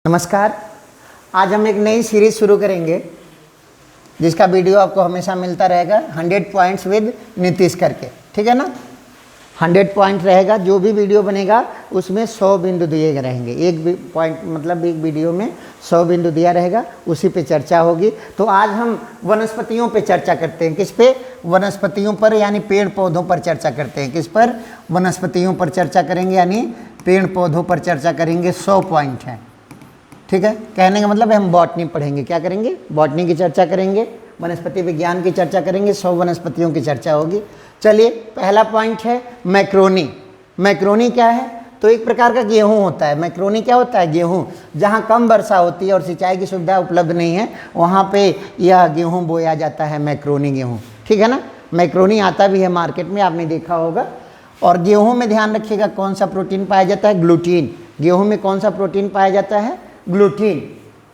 नमस्कार। आज हम एक नई सीरीज शुरू करेंगे जिसका वीडियो आपको हमेशा मिलता रहेगा 100 पॉइंट्स विद नीतीश करके, ठीक है ना। 100 पॉइंट रहेगा, जो भी वीडियो बनेगा उसमें 100 बिंदु दिए गए रहेंगे। एक पॉइंट मतलब एक वीडियो में 100 बिंदु दिया रहेगा, उसी पे चर्चा होगी। तो आज हम वनस्पतियों पे चर्चा करते हैं। किस पे? वनस्पतियों पर, यानी पेड़ पौधों पर चर्चा करते हैं। किस पर? वनस्पतियों पर चर्चा करेंगे, यानी पेड़ पौधों पर चर्चा करेंगे। 100 पॉइंट हैं, ठीक है। कहने का मतलब है हम बॉटनी पढ़ेंगे। क्या करेंगे? बॉटनी की चर्चा करेंगे, वनस्पति विज्ञान की चर्चा करेंगे, 100 वनस्पतियों की चर्चा होगी। चलिए, पहला पॉइंट है मैक्रोनी। मैक्रोनी क्या है? तो एक प्रकार का गेहूं होता है। मैक्रोनी क्या होता है? गेहूं। जहां कम वर्षा होती है और सिंचाई की सुविधा उपलब्ध नहीं है, वहां पे यह गेहूं बोया जाता है, मैक्रोनी गेहूं, ठीक है ना। मैक्रोनी आता भी है मार्केट में, आपने देखा होगा। और गेहूं में ध्यान रखिएगा कौन सा प्रोटीन पाया जाता है? ग्लूटीन। गेहूं में कौन सा प्रोटीन पाया जाता है? ग्लूटीन।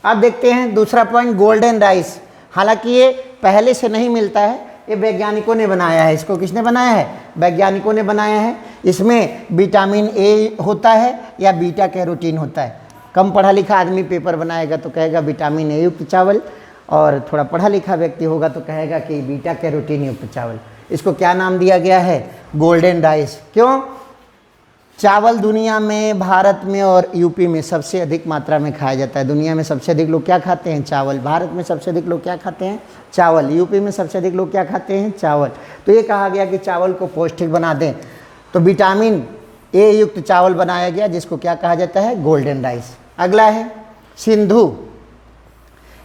अब देखते हैं दूसरा पॉइंट, गोल्डन राइस। हालांकि ये पहले से नहीं मिलता है, ये वैज्ञानिकों ने बनाया है। इसको किसने बनाया है? वैज्ञानिकों ने बनाया है। इसमें विटामिन ए होता है या बीटा कैरोटीन होता है। कम पढ़ा लिखा आदमी पेपर बनाएगा तो कहेगा विटामिन ए युक्त चावल, और थोड़ा पढ़ा लिखा व्यक्ति होगा तो कहेगा कि बीटा कैरोटीन युक्त चावल। इसको क्या नाम दिया गया है? Golden rice. क्यों? चावल दुनिया में, भारत में और यूपी में सबसे अधिक मात्रा में खाया जाता है। दुनिया में सबसे अधिक लोग क्या खाते हैं? चावल। भारत में सबसे अधिक लोग क्या खाते हैं? चावल। यूपी में सबसे अधिक लोग क्या खाते हैं? चावल। तो ये कहा गया कि चावल को पौष्टिक बना दें, तो विटामिन ए युक्त चावल बनाया गया, जिसको क्या कहा जाता है? Golden rice. अगला है सिंधु।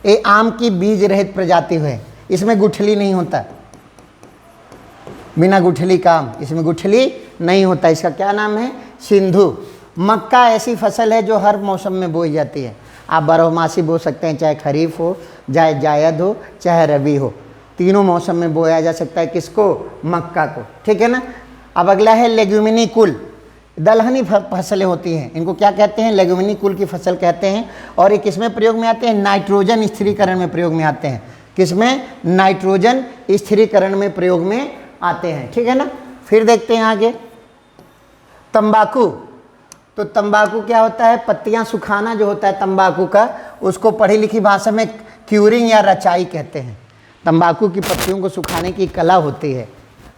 ये आम की बीज रहित प्रजाति है। इसमें गुठली नहीं होता, बिना गुठली का आम, इसमें गुठली नहीं होता। इसका क्या नाम है? सिंधु। मक्का ऐसी फसल है जो हर मौसम में बोई जाती है। आप बारहमासी बो सकते हैं, चाहे खरीफ हो, चाहे जायद हो, चाहे रबी हो, तीनों मौसम में बोया जा सकता है। किसको? मक्का को, ठीक है ना। अब अगला है लेग्यूमिनी कुल। दलहनी फसलें होती हैं, इनको क्या कहते हैं? लेग्यूमिनी कुल की फसल कहते हैं। और ये किसमें प्रयोग में आते हैं? नाइट्रोजन स्थिरीकरण में प्रयोग में आते हैं। किसमें? नाइट्रोजन स्थिरीकरण में प्रयोग में आते हैं, ठीक है ना। फिर देखते हैं आगे, तंबाकू। तो तंबाकू क्या होता है? पत्तियां सुखाना जो होता है तंबाकू का, उसको पढ़ी लिखी भाषा में क्यूरिंग या रचाई कहते हैं। तंबाकू की पत्तियों को सुखाने की कला होती है।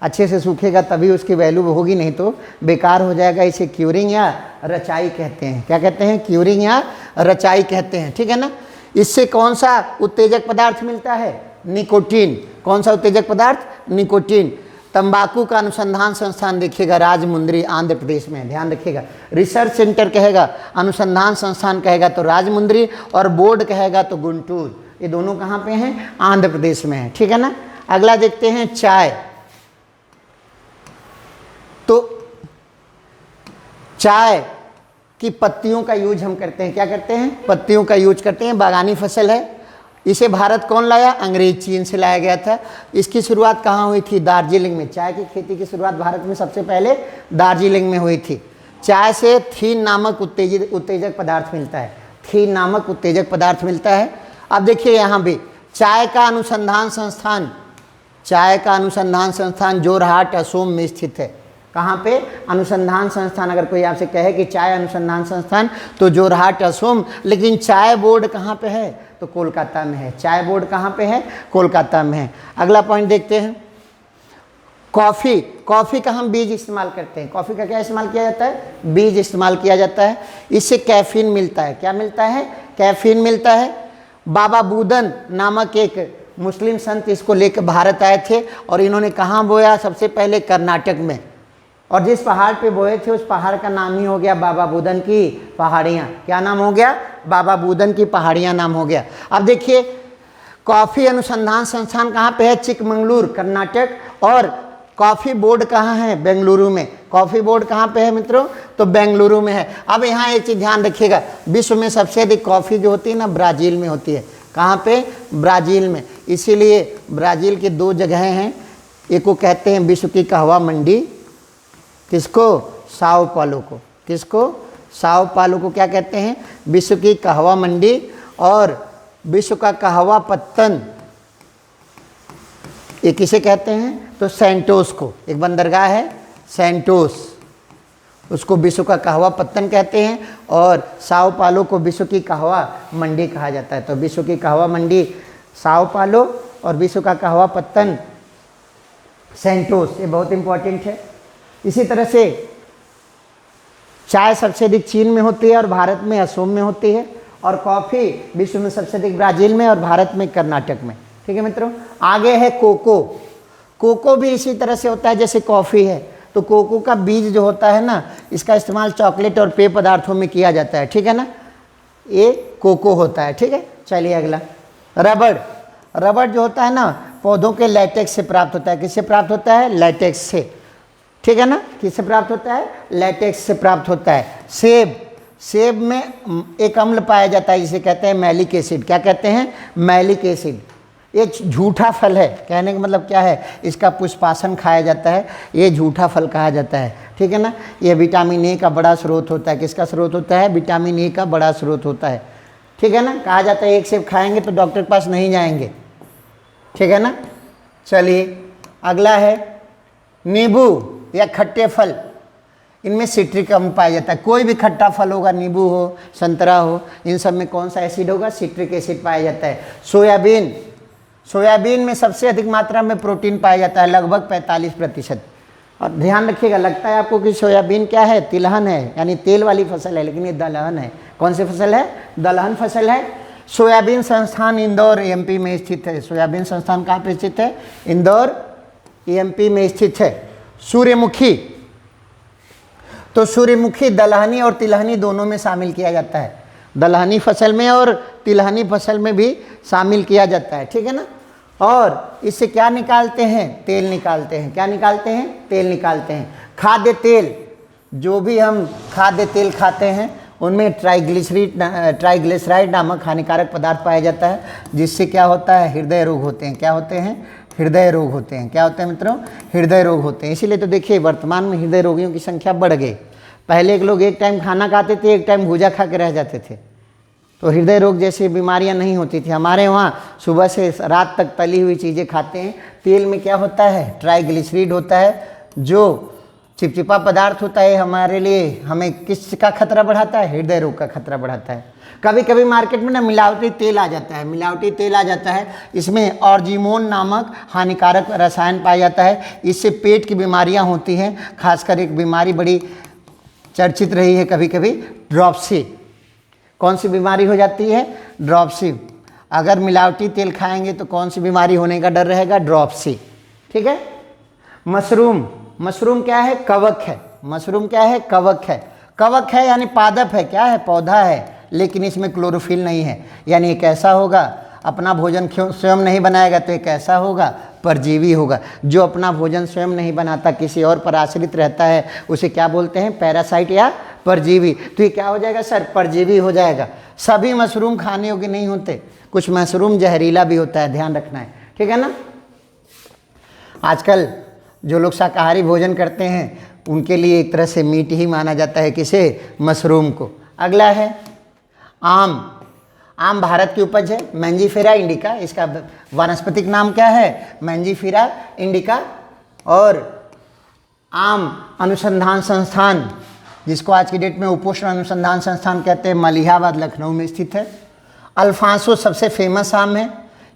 अच्छे से सूखेगा तभी उसकी वैल्यू होगी, नहीं तो बेकार हो जाएगा। इसे क्यूरिंग या रचाई कहते हैं। क्या कहते हैं? क्यूरिंग या रचाई कहते हैं, ठीक है ना। इससे कौन सा उत्तेजक पदार्थ मिलता है? निकोटीन। कौन सा उत्तेजक पदार्थ? निकोटीन। तंबाकू का अनुसंधान संस्थान देखिएगा, राजमुंद्री, आंध्र प्रदेश में है। ध्यान रखिएगा, रिसर्च सेंटर कहेगा, अनुसंधान संस्थान कहेगा तो राजमुंद्री, और बोर्ड कहेगा तो गुंटूर। ये दोनों कहाँ पे हैं? आंध्र प्रदेश में है, ठीक है ना। अगला देखते हैं चाय। तो चाय की पत्तियों का यूज हम करते हैं। क्या करते हैं? पत्तियों का यूज करते हैं। बागानी फसल है। इसे भारत कौन लाया? अंग्रेज, चीन से लाया गया था। इसकी शुरुआत कहाँ हुई थी? दार्जिलिंग में। चाय की खेती की शुरुआत भारत में सबसे पहले दार्जिलिंग में हुई थी। चाय से थीन नामक उत्तेजक पदार्थ मिलता है। थीन नामक उत्तेजक पदार्थ मिलता है। अब देखिए यहाँ भी चाय का अनुसंधान संस्थान, चाय का अनुसंधान संस्थान जोरहाट, असम में स्थित है। कहाँ पे? अनुसंधान संस्थान। अगर कोई आपसे कहे कि चाय अनुसंधान संस्थान, तो जोरहाट, असम। लेकिन चाय बोर्ड कहाँ पे है? तो कोलकाता में है। चाय बोर्ड कहाँ पे है? कोलकाता में है। अगला पॉइंट देखते हैं, कॉफ़ी। कॉफ़ी का हम बीज इस्तेमाल करते हैं। कॉफ़ी का क्या इस्तेमाल किया जाता है? बीज इस्तेमाल किया जाता है। इससे कैफीन मिलता है। क्या मिलता है? कैफीन मिलता है। बाबा बुदन नामक एक मुस्लिम संत इसको लेकर भारत आए थे, और इन्होंने कहाँ बोया? सबसे पहले कर्नाटक में। और जिस पहाड़ पे बोए थे उस पहाड़ का नाम ही हो गया बाबा बुदन की पहाड़ियाँ। क्या नाम हो गया? बाबा बुदन की पहाड़ियाँ नाम हो गया। अब देखिए, कॉफ़ी अनुसंधान संस्थान कहाँ पे है? चिकमंगलूर, कर्नाटक। और कॉफ़ी बोर्ड कहाँ है? बेंगलुरु में। कॉफ़ी बोर्ड कहाँ पे है मित्रों? तो बेंगलुरु में है। अब यहाँ एक चीज़ ध्यान रखिएगा, विश्व में सबसे अधिक कॉफ़ी जो होती है ना, ब्राज़ील में होती है। कहाँ पे? ब्राज़ील में। इसीलिए ब्राज़ील की 2 जगहें हैं। एक को कहते हैं विश्व की कहवा मंडी, किसको? साओ पालो को। किसको? साओ पालो को क्या कहते हैं? विश्व की कहवा मंडी। और विश्व का कहवा पत्तन ये किसे कहते हैं? तो सैंटोस को। एक बंदरगाह है सैंटोस, उसको विश्व का कहवा पत्तन कहते हैं, और साओ पालो को विश्व की कहवा मंडी कहा जाता है। तो विश्व की कहवा मंडी साओ पालो और विश्व का कहवा पत्तन सेंटोस, ये बहुत इंपॉर्टेंट है। इसी तरह से चाय सबसे अधिक चीन में होती है और भारत में असम में होती है, और कॉफ़ी विश्व में सबसे अधिक ब्राज़ील में और भारत में कर्नाटक में। ठीक है मित्रों, आगे है कोको। कोको भी इसी तरह से होता है जैसे कॉफ़ी है। तो कोको का बीज जो होता है ना, इसका इस्तेमाल चॉकलेट और पेय पदार्थों में किया जाता है। ठीक है ना, ये कोको होता है। ठीक है, चलिए अगला, रबड़। रबड़ जो होता है ना, पौधों के लैटेक्स से प्राप्त होता है। किससे प्राप्त होता है? लैटेक्स से। ठीक है ना, किससे प्राप्त होता है? लैटेक्स से प्राप्त होता है। सेब, सेब में एक अम्ल पाया जाता है जिसे कहते हैं मैलिक एसिड। क्या कहते हैं? Malic acid. ये झूठा फल है, कहने का मतलब क्या है? इसका पुष्पासन खाया जाता है, ये झूठा फल कहा जाता है। ठीक है ना, ये विटामिन ए का बड़ा स्रोत होता है। किसका स्रोत होता है? विटामिन ए का बड़ा स्रोत होता है। ठीक है ना, कहा जाता है एक सेब खाएंगे तो डॉक्टर के पास नहीं जाएंगे। ठीक है ना, चलिए अगला है नींबू या खट्टे फल। इनमें सिट्रिक अम्ल पाया जाता है। कोई भी खट्टा फल होगा, नींबू हो, संतरा हो, इन सब में कौन सा एसिड होगा? सिट्रिक एसिड पाया जाता है। सोयाबीन, सोयाबीन में सबसे अधिक मात्रा में प्रोटीन पाया जाता है, लगभग 45%। और ध्यान रखिएगा, लगता है आपको कि सोयाबीन क्या है? तिलहन है, यानी तेल वाली फसल है, लेकिन ये दलहन है। कौन सी फसल है? दलहन फसल है। सोयाबीन संस्थान इंदौर एमपी में स्थित है। सोयाबीन संस्थान कहाँ पे स्थित है? इंदौर एमपी में स्थित है। सूर्यमुखी, तो सूर्यमुखी दलहनी और तिलहनी दोनों में शामिल किया जाता है। दलहनी फसल में और तिलहनी फसल में भी शामिल किया जाता है। ठीक है ना, और इससे क्या निकालते हैं? तेल निकालते हैं। क्या निकालते हैं? तेल निकालते हैं। खाद्य तेल, जो भी हम खाद्य तेल खाते हैं उनमें ट्राइग्लिसराइड नामक हानिकारक पदार्थ पाया जाता है, जिससे क्या होता है? हृदय रोग होते हैं। क्या होते हैं? हृदय रोग होते हैं। क्या होते हैं मित्रों? हृदय रोग होते हैं। इसीलिए तो देखिए वर्तमान में हृदय रोगियों की संख्या बढ़ गई। पहले के लोग एक टाइम खाना खाते थे, एक टाइम भूजा खा के रह जाते थे, तो हृदय रोग जैसी बीमारियां नहीं होती थी। हमारे वहाँ सुबह से रात तक तली हुई चीज़ें खाते हैं। तेल में क्या होता है? ट्राइग्लिसरीड होता है, जो चिपचिपा पदार्थ होता है। हमारे लिए, हमें किसका खतरा बढ़ाता है? हृदय रोग का खतरा बढ़ाता है। कभी कभी मार्केट में ना मिलावटी तेल आ जाता है, मिलावटी तेल आ जाता है। इसमें ऑर्जिमोन नामक हानिकारक रसायन पाया जाता है। इससे पेट की बीमारियां होती हैं। खासकर एक बीमारी बड़ी चर्चित रही है कभी कभी, ड्रॉप्सी। कौन सी बीमारी हो जाती है? ड्रॉप्सी। अगर मिलावटी तेल खाएंगे तो कौन सी बीमारी होने का डर रहेगा? ड्रॉप्सी। ठीक है। मशरूम, मशरूम क्या है? कवक है। मशरूम क्या है? कवक है। कवक है यानी पादप है। क्या है? पौधा है, लेकिन इसमें क्लोरोफिल नहीं है। यानी एक ऐसा होगा, अपना भोजन स्वयं नहीं बनाएगा, तो एक ऐसा होगा परजीवी होगा। जो अपना भोजन स्वयं नहीं बनाता, किसी और पर आश्रित रहता है, उसे क्या बोलते हैं? पैरासाइट या परजीवी। तो ये क्या हो जाएगा सर? परजीवी हो जाएगा। सभी मशरूम खाने योग्य नहीं होते, कुछ मशरूम जहरीला भी होता है, ध्यान रखना है। ठीक है ना। आजकल जो लोग शाकाहारी भोजन करते हैं उनके लिए एक तरह से मीट ही माना जाता है। किसे? मशरूम को। अगला है आम। आम भारत की उपज है, मैंजीफेरा इंडिका। इसका वानस्पतिक नाम क्या है? Mangifera indica. और आम अनुसंधान संस्थान, जिसको आज की डेट में उपोष्ण अनुसंधान संस्थान कहते हैं, मलिहाबाद लखनऊ में स्थित है। अल्फांसो सबसे फेमस आम है।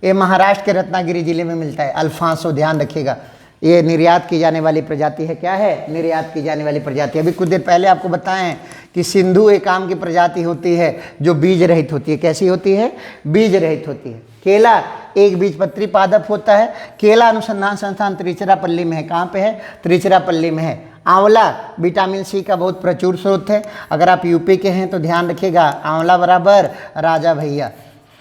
ये महाराष्ट्र के रत्नागिरी जिले में मिलता है। अल्फांसो, ध्यान रखिएगा, ये निर्यात की जाने वाली प्रजाति है। क्या है? निर्यात की जाने वाली प्रजाति। अभी कुछ देर पहले आपको बताएं कि सिंधु एक आम की प्रजाति होती है जो बीज रहित होती है। कैसी होती है? बीज रहित होती है। केला एक बीजपत्री पादप होता है। केला अनुसंधान संस्थान त्रिचरापल्ली में है। कहाँ पे है? त्रिचरापल्ली में है। आंवला विटामिन सी का बहुत प्रचुर स्रोत है। अगर आप यूपी के हैं तो ध्यान रखिएगा, आंवला बराबर राजा भैया।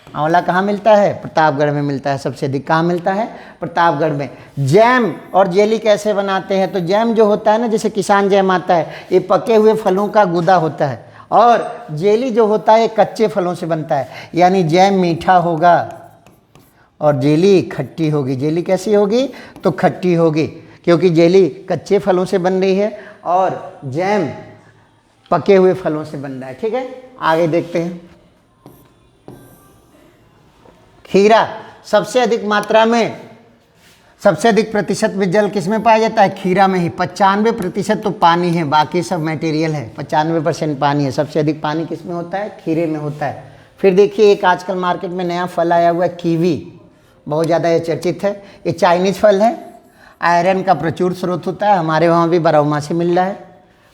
आंवला कहाँ मिलता है? प्रतापगढ़ में मिलता है। सबसे अधिक कहाँ मिलता है? प्रतापगढ़ में। जैम और जेली कैसे बनाते हैं? तो जैम जो होता है ना, जैसे किसान जैम आता है, ये पके हुए फलों का गुदा होता है, और जेली जो होता है कच्चे फलों से बनता है। यानी जैम मीठा होगा और जेली खट्टी होगी। जेली कैसी होगी? तो खट्टी होगी, क्योंकि जेली कच्चे फलों से बन रही है और जैम पके हुए फलों से बन रहा है। ठीक है, आगे देखते हैं। खीरा सबसे अधिक मात्रा में सबसे अधिक प्रतिशत में जल किस में पाया जाता है? खीरा में ही। 95% तो पानी है, बाकी सब मटेरियल है। 95% पानी है। सबसे अधिक पानी किस में होता है? खीरे में होता है। फिर देखिए एक आजकल मार्केट में नया फल आया हुआ है कीवी, बहुत ज़्यादा ये चर्चित है। ये चाइनीज़ फल है, आयरन का प्रचुर स्रोत होता है, हमारे वहाँ भी बारहमासी मिल रहा है।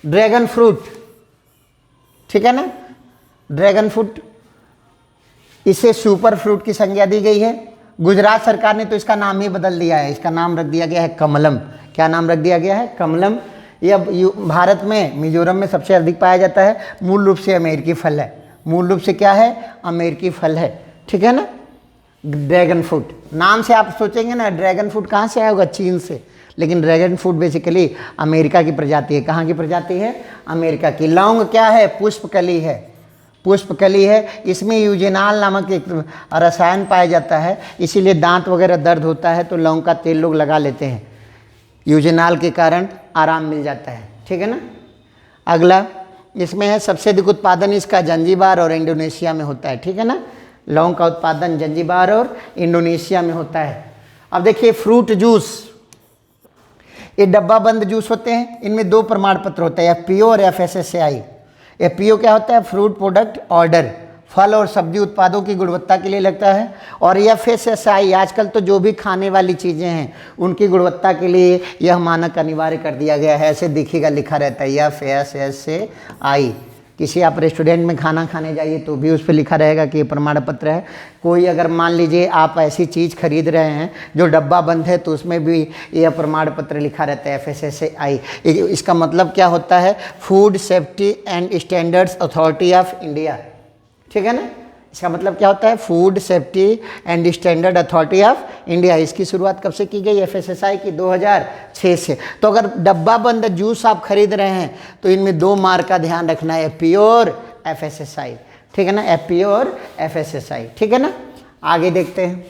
ड्रैगन फ्रूट, ठीक है ना, ड्रैगन फ्रूट, इसे सुपर फ्रूट की संज्ञा दी गई है। गुजरात सरकार ने तो इसका नाम ही बदल दिया है, इसका नाम रख दिया गया है कमलम। क्या नाम रख दिया गया है? कमलम। ये अब भारत में मिजोरम में सबसे अधिक पाया जाता है। मूल रूप से अमेरिकी फल है, मूल रूप से क्या है? अमेरिकी फल है, ठीक है ना। ड्रैगन फ्रूट नाम से आप सोचेंगे ना ड्रैगन फ्रूट कहाँ से आया होगा? चीन से, लेकिन ड्रैगन फ्रूट बेसिकली अमेरिका की प्रजाति है। कहाँ की प्रजाति है? अमेरिका की। लौंग क्या है? पुष्पकली है, पुष्पकली है। इसमें यूजेनाल नामक एक रसायन पाया जाता है, इसीलिए दांत वगैरह दर्द होता है तो लौंग का तेल लोग लगा लेते हैं, यूजेनाल के कारण आराम मिल जाता है, ठीक है ना। अगला इसमें है सबसे अधिक उत्पादन इसका जंजीबार और इंडोनेशिया में होता है, ठीक है ना। लौंग का उत्पादन जंजीबार और इंडोनेशिया में होता है। अब देखिए फ्रूट जूस, ये डब्बा बंद जूस होते हैं, इनमें 2 प्रमाण पत्र होते हैं, FPO और FSSAI। FPO क्या होता है? फ्रूट प्रोडक्ट ऑर्डर, फल और सब्जी उत्पादों की गुणवत्ता के लिए लगता है। और FSSAI आजकल तो जो भी खाने वाली चीज़ें हैं उनकी गुणवत्ता के लिए यह मानक अनिवार्य कर दिया गया है। ऐसे दिखेगा, लिखा रहता है FSSAI। किसी आप रेस्टोरेंट में खाना खाने जाइए तो भी उस पर लिखा रहेगा कि ये प्रमाण पत्र है। कोई अगर मान लीजिए आप ऐसी चीज़ खरीद रहे हैं जो डब्बा बंद है तो उसमें भी यह प्रमाण पत्र लिखा रहता है FSSAI। इसका मतलब क्या होता है? Food safety and standards authority of India, ठीक है ना। इसका मतलब क्या होता है? Food safety and standard authority of India. इसकी शुरुआत कब से की गई? FSSAI की 2006 से। तो अगर डब्बा बंद जूस आप खरीद रहे हैं तो इनमें 2 मार्क का ध्यान रखना है, FPO और FSSAI, ठीक है ना, FPO और FSSAI, ठीक है ना। आगे देखते हैं,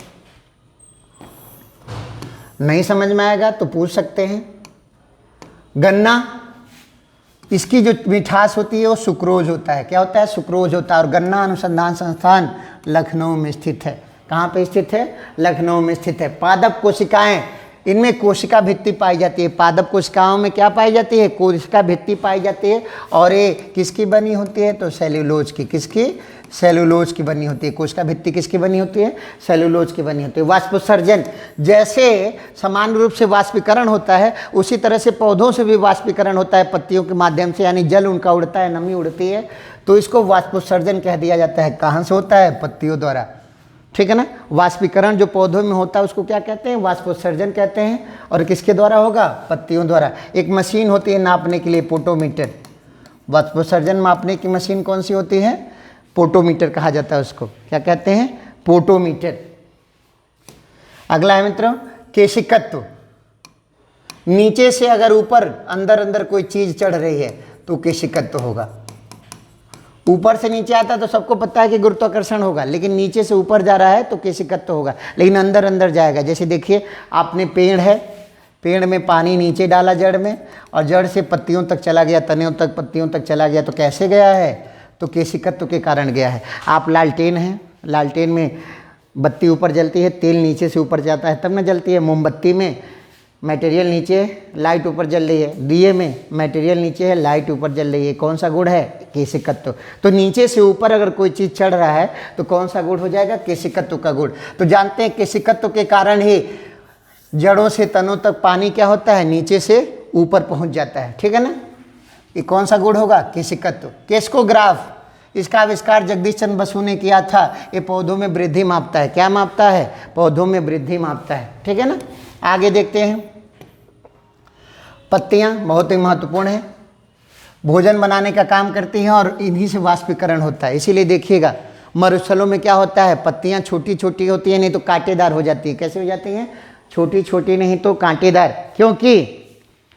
नहीं समझ में आएगा तो पूछ सकते हैं। गन्ना, इसकी जो मिठास होती है वो सुक्रोज होता है। क्या होता है? सुक्रोज होता है। और गन्ना अनुसंधान संस्थान लखनऊ में स्थित है। कहाँ पे स्थित है? लखनऊ में स्थित है। पादप कोशिकाएं, इनमें कोशिका भित्ति पाई जाती है। पादप कोशिकाओं में क्या पाई जाती है? कोशिका भित्ति पाई जाती है। और ये किसकी बनी होती है? तो सेल्यूलोज की। किसकी? सेल्यूलोज की बनी होती है। कोशिका भित्ति किसकी बनी होती है? सेल्यूलोज की बनी होती है। वाष्पोत्सर्जन, जैसे समान रूप से वाष्पीकरण होता है उसी तरह से पौधों से भी वाष्पीकरण होता है पत्तियों के माध्यम से, यानी जल उनका उड़ता है, नमी उड़ती है, तो इसको वाष्पोत्सर्जन कह दिया जाता है। कहाँ से होता है? पत्तियों द्वारा, ठीक है ना। वाष्पीकरण जो पौधों में होता है उसको क्या कहते हैं? वाष्पोत्सर्जन कहते हैं। और किसके द्वारा होगा? पत्तियों द्वारा। एक मशीन होती है नापने के लिए, पोटोमीटर। वाष्पोत्सर्जन मापने की मशीन कौन सी होती है? पोटोमीटर कहा जाता है उसको। क्या कहते हैं? पोटोमीटर। अगला है मित्रों केशिकत्व। नीचे से अगर ऊपर अंदर अंदर कोई चीज चढ़ रही है तो केशिकत्व होगा। ऊपर से नीचे आता तो सबको पता है कि गुरुत्वाकर्षण होगा, लेकिन नीचे से ऊपर जा रहा है तो केशिकत्व होगा, लेकिन अंदर अंदर जाएगा। जैसे देखिए आपने पेड़ है, पेड़ में पानी नीचे डाला जड़ में, और जड़ से पत्तियों तक चला गया, तनों तक, पत्तियों तक चला गया, तो कैसे गया है? तो केशिकत्व के कारण गया है। आप लालटेन हैं, लालटेन में बत्ती ऊपर जलती है, तेल नीचे से ऊपर जाता है तब ना जलती है। मोमबत्ती में मटेरियल नीचे, लाइट ऊपर जल रही है। दिए में मटेरियल नीचे है, लाइट ऊपर जल रही है। कौन सा गुण है? केशिकत्व। तो नीचे से ऊपर अगर कोई चीज़ चढ़ रहा है तो कौन सा गुण हो जाएगा? केशिकत्व का गुण। तो जानते हैं केशिकत्व के कारण ही जड़ों से तनों तक पानी क्या होता है? नीचे से ऊपर पहुंच जाता है, ठीक है ना। ये कौन सा गुण होगा? केशिकत्व। केस्कोग्राफ, इसका आविष्कार जगदीश चंद्र बसु ने किया था। ये पौधों में वृद्धि मापता है। क्या मापता है? पौधों में वृद्धि मापता है, ठीक है ना। आगे देखते हैं। पत्तियां बहुत ही महत्वपूर्ण है, भोजन बनाने का काम करती हैं और इन्हीं से वाष्पीकरण होता है। इसीलिए देखिएगा मरुस्थलों में क्या होता है? पत्तियां छोटी छोटी होती हैं, नहीं तो कांटेदार हो जाती है। कैसे हो जाती हैं? छोटी छोटी नहीं तो कांटेदार, क्योंकि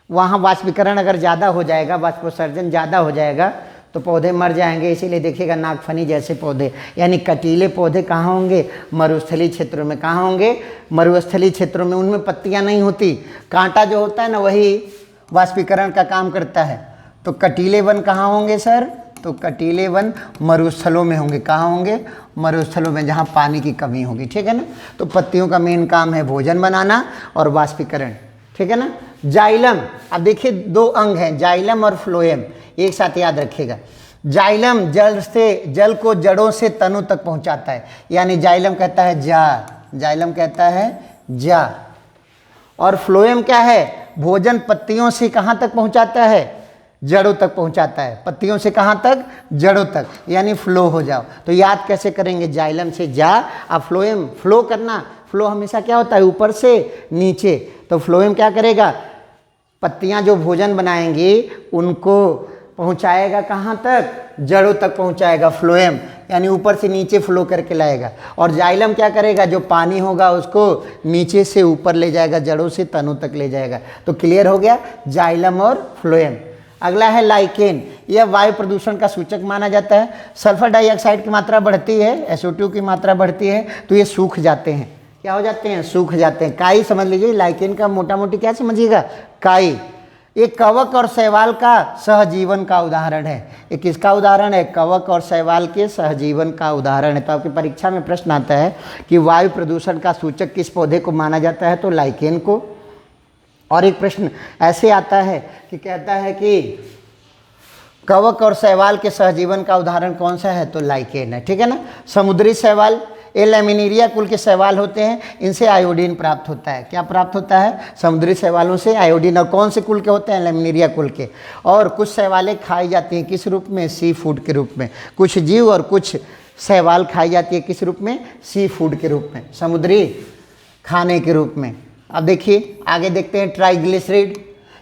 वहाँ वाष्पीकरण अगर ज़्यादा हो जाएगा, वाष्पोत्सर्जन ज़्यादा हो जाएगा तो पौधे मर जाएंगे। इसीलिए देखिएगा नागफनी जैसे पौधे, यानी कटीले पौधे कहाँ होंगे? मरुस्थलीय क्षेत्रों में। कहाँ होंगे? मरुस्थलीय क्षेत्रों में। उनमें पत्तियाँ नहीं होती, कांटा जो होता है ना वही वाष्पीकरण का काम करता है। तो कटीले वन कहाँ होंगे सर? तो कटीले वन मरुस्थलों में होंगे। कहाँ होंगे? मरुस्थलों में, जहाँ पानी की कमी होगी। ठीक है ना। तो पत्तियों का मेन काम है भोजन बनाना और वाष्पीकरण। ठीक है ना। जाइलम, अब देखिए दो अंग हैं, जाइलम और फ्लोएम, एक साथ याद रखिएगा। जाइलम जल को जड़ों से तनों तक पहुंचाता है, यानी जाइलम कहता है जा, जाइलम कहता है जा। और फ्लोएम क्या है? भोजन पत्तियों से कहाँ तक पहुंचाता है? जड़ों तक पहुंचाता है। पत्तियों से कहाँ तक? जड़ों तक, यानी फ्लो हो जाओ। तो याद कैसे करेंगे? जाइलम से जा, अब फ्लोएम, फ्लो करना। फ्लो हमेशा क्या होता है? ऊपर से नीचे। तो फ्लोएम क्या करेगा? पत्तियां जो भोजन बनाएंगी उनको पहुंचाएगा कहाँ तक? जड़ों तक पहुंचाएगा फ्लोएम, यानी ऊपर से नीचे फ्लो करके लाएगा। और जाइलम क्या करेगा? जो पानी होगा उसको नीचे से ऊपर ले जाएगा, जड़ों से तनों तक ले जाएगा। तो क्लियर हो गया जाइलम और फ्लोएम। अगला है लाइकेन, यह वायु प्रदूषण का सूचक माना जाता है। सल्फर डाइऑक्साइड की मात्रा बढ़ती है, SO2 की मात्रा बढ़ती है, तो ये सूख जाते हैं। क्या हो जाते हैं? सूख जाते हैं। काई समझ लीजिए, लाइकेन का मोटा मोटी क्या समझिएगा? काई। एक कवक और शैवाल का सहजीवन का उदाहरण है। ये किसका उदाहरण है? कवक और शैवाल के सहजीवन का उदाहरण है। तो आपकी परीक्षा में प्रश्न आता है कि वायु प्रदूषण का सूचक किस पौधे को माना जाता है? तो लाइकेन को। और एक प्रश्न ऐसे आता है कि कहता है कि कवक और शैवाल के सहजीवन का उदाहरण कौन सा है? तो लाइकेन है। ठीक है ना। समुद्री शैवाल, ये लैमिनेरिया कुल के शैवाल होते हैं, इनसे आयोडीन प्राप्त होता है। क्या प्राप्त होता है? समुद्री शैवालों से आयोडीन। और कौन से कुल के होते हैं? लैमिनेरिया कुल के। और कुछ शैवालें खाई जाती हैं किस रूप में? सी फूड के रूप में। कुछ जीव और कुछ शैवाल खाई जाती है किस रूप में? सी फूड के रूप में, समुद्री खाने के रूप में। अब देखिए आगे देखते हैं ट्राइग्लिसरीड,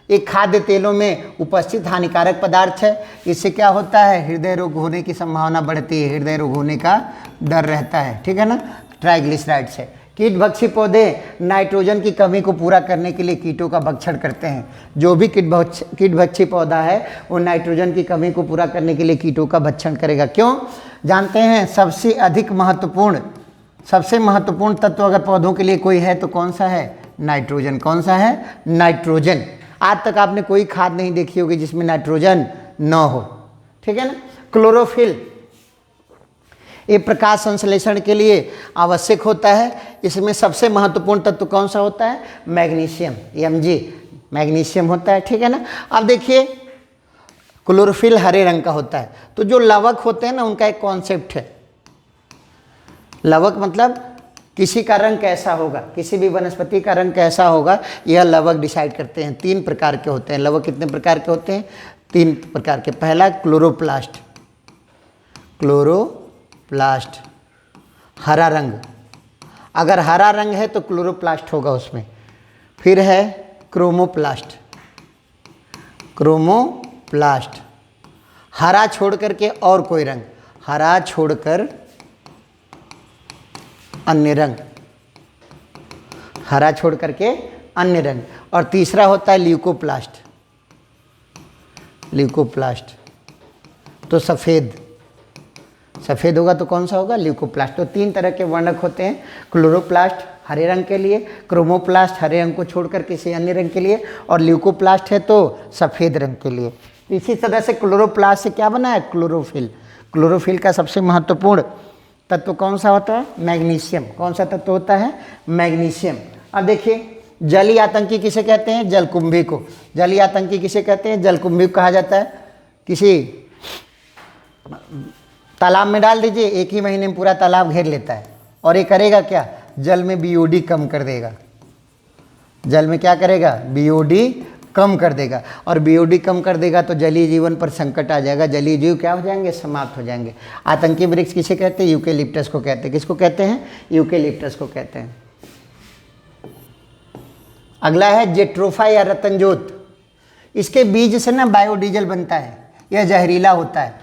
एक खाद्य तेलों में उपस्थित हानिकारक पदार्थ है। इससे क्या होता है? हृदय रोग होने की संभावना बढ़ती है, हृदय रोग होने का डर रहता है। ठीक है ना। ट्राइग्लिसराइड से कीटभक्षी पौधे नाइट्रोजन की कमी को पूरा करने के लिए कीटों का भक्षण करते हैं। जो भी कीटभक्षी पौधा है वो नाइट्रोजन की कमी को पूरा करने के लिए कीटों का भक्षण करेगा। क्यों? जानते हैं सबसे महत्वपूर्ण तत्व अगर पौधों के लिए कोई है तो कौन सा है? नाइट्रोजन। कौन सा है? नाइट्रोजन। आज तक आपने कोई खाद नहीं देखी होगी जिसमें नाइट्रोजन न हो। ठीक है ना। क्लोरोफिल, ये प्रकाश संश्लेषण के लिए आवश्यक होता है। इसमें सबसे महत्वपूर्ण तत्व कौन सा होता है? मैग्नीशियम, Mg, मैग्नीशियम होता है। ठीक है ना। अब देखिए क्लोरोफिल हरे रंग का होता है। तो जो लवक होते हैं ना, उनका एक कॉन्सेप्ट है। लवक मतलब किसी का रंग कैसा होगा, किसी भी वनस्पति का रंग कैसा होगा, यह लवक डिसाइड करते हैं। 3 प्रकार के होते हैं लवक। कितने प्रकार के होते हैं? 3 प्रकार के। पहला क्लोरोप्लास्ट, क्लोरोप्लास्ट हरा रंग, अगर हरा रंग है तो क्लोरोप्लास्ट होगा उसमें। फिर है क्रोमोप्लास्ट, क्रोमोप्लास्ट हरा छोड़ करके और कोई रंग, हरा छोड़कर अन्य रंग, हरा छोड़ करके अन्य रंग। और तीसरा होता है ल्यूकोप्लास्ट, ल्यूकोप्लास्ट तो सफ़ेद, सफ़ेद होगा तो कौन सा होगा? ल्यूकोप्लास्ट। तो 3 तरह के वर्णक होते हैं। क्लोरोप्लास्ट हरे रंग के लिए, क्रोमोप्लास्ट हरे रंग को छोड़कर किसी अन्य रंग के लिए, और ल्यूकोप्लास्ट है तो सफ़ेद रंग के लिए। इसी तरह से क्लोरोप्लास्ट से क्या बना है? क्लोरोफिल। क्लोरोफिल का सबसे महत्वपूर्ण तत्व कौन सा होता है? मैग्नीशियम। कौन सा तत्व होता है? मैग्नीशियम। अब देखिए जलीय आतंकी किसे कहते हैं? जलकुंभी को। जलीय आतंकी किसे कहते हैं? जलकुंभी को कहा जाता है। किसी तालाब में डाल दीजिए, 1 ही महीने में पूरा तालाब घेर लेता है। और ये करेगा क्या? जल में BOD कम कर देगा। जल में क्या करेगा? BOD कम कर देगा। और BOD कम कर देगा तो जलीय जीवन पर संकट आ जाएगा। जलीय जीव क्या हो जाएंगे? समाप्त हो जाएंगे। आतंकी वृक्ष किसे कहते हैं? यूकेलिप्टस को कहते हैं। किसको कहते हैं? यूकेलिप्टस को कहते हैं। अगला है जेट्रोफा या रतनजोत। इसके बीज से ना बायोडीजल बनता है। यह जहरीला होता है।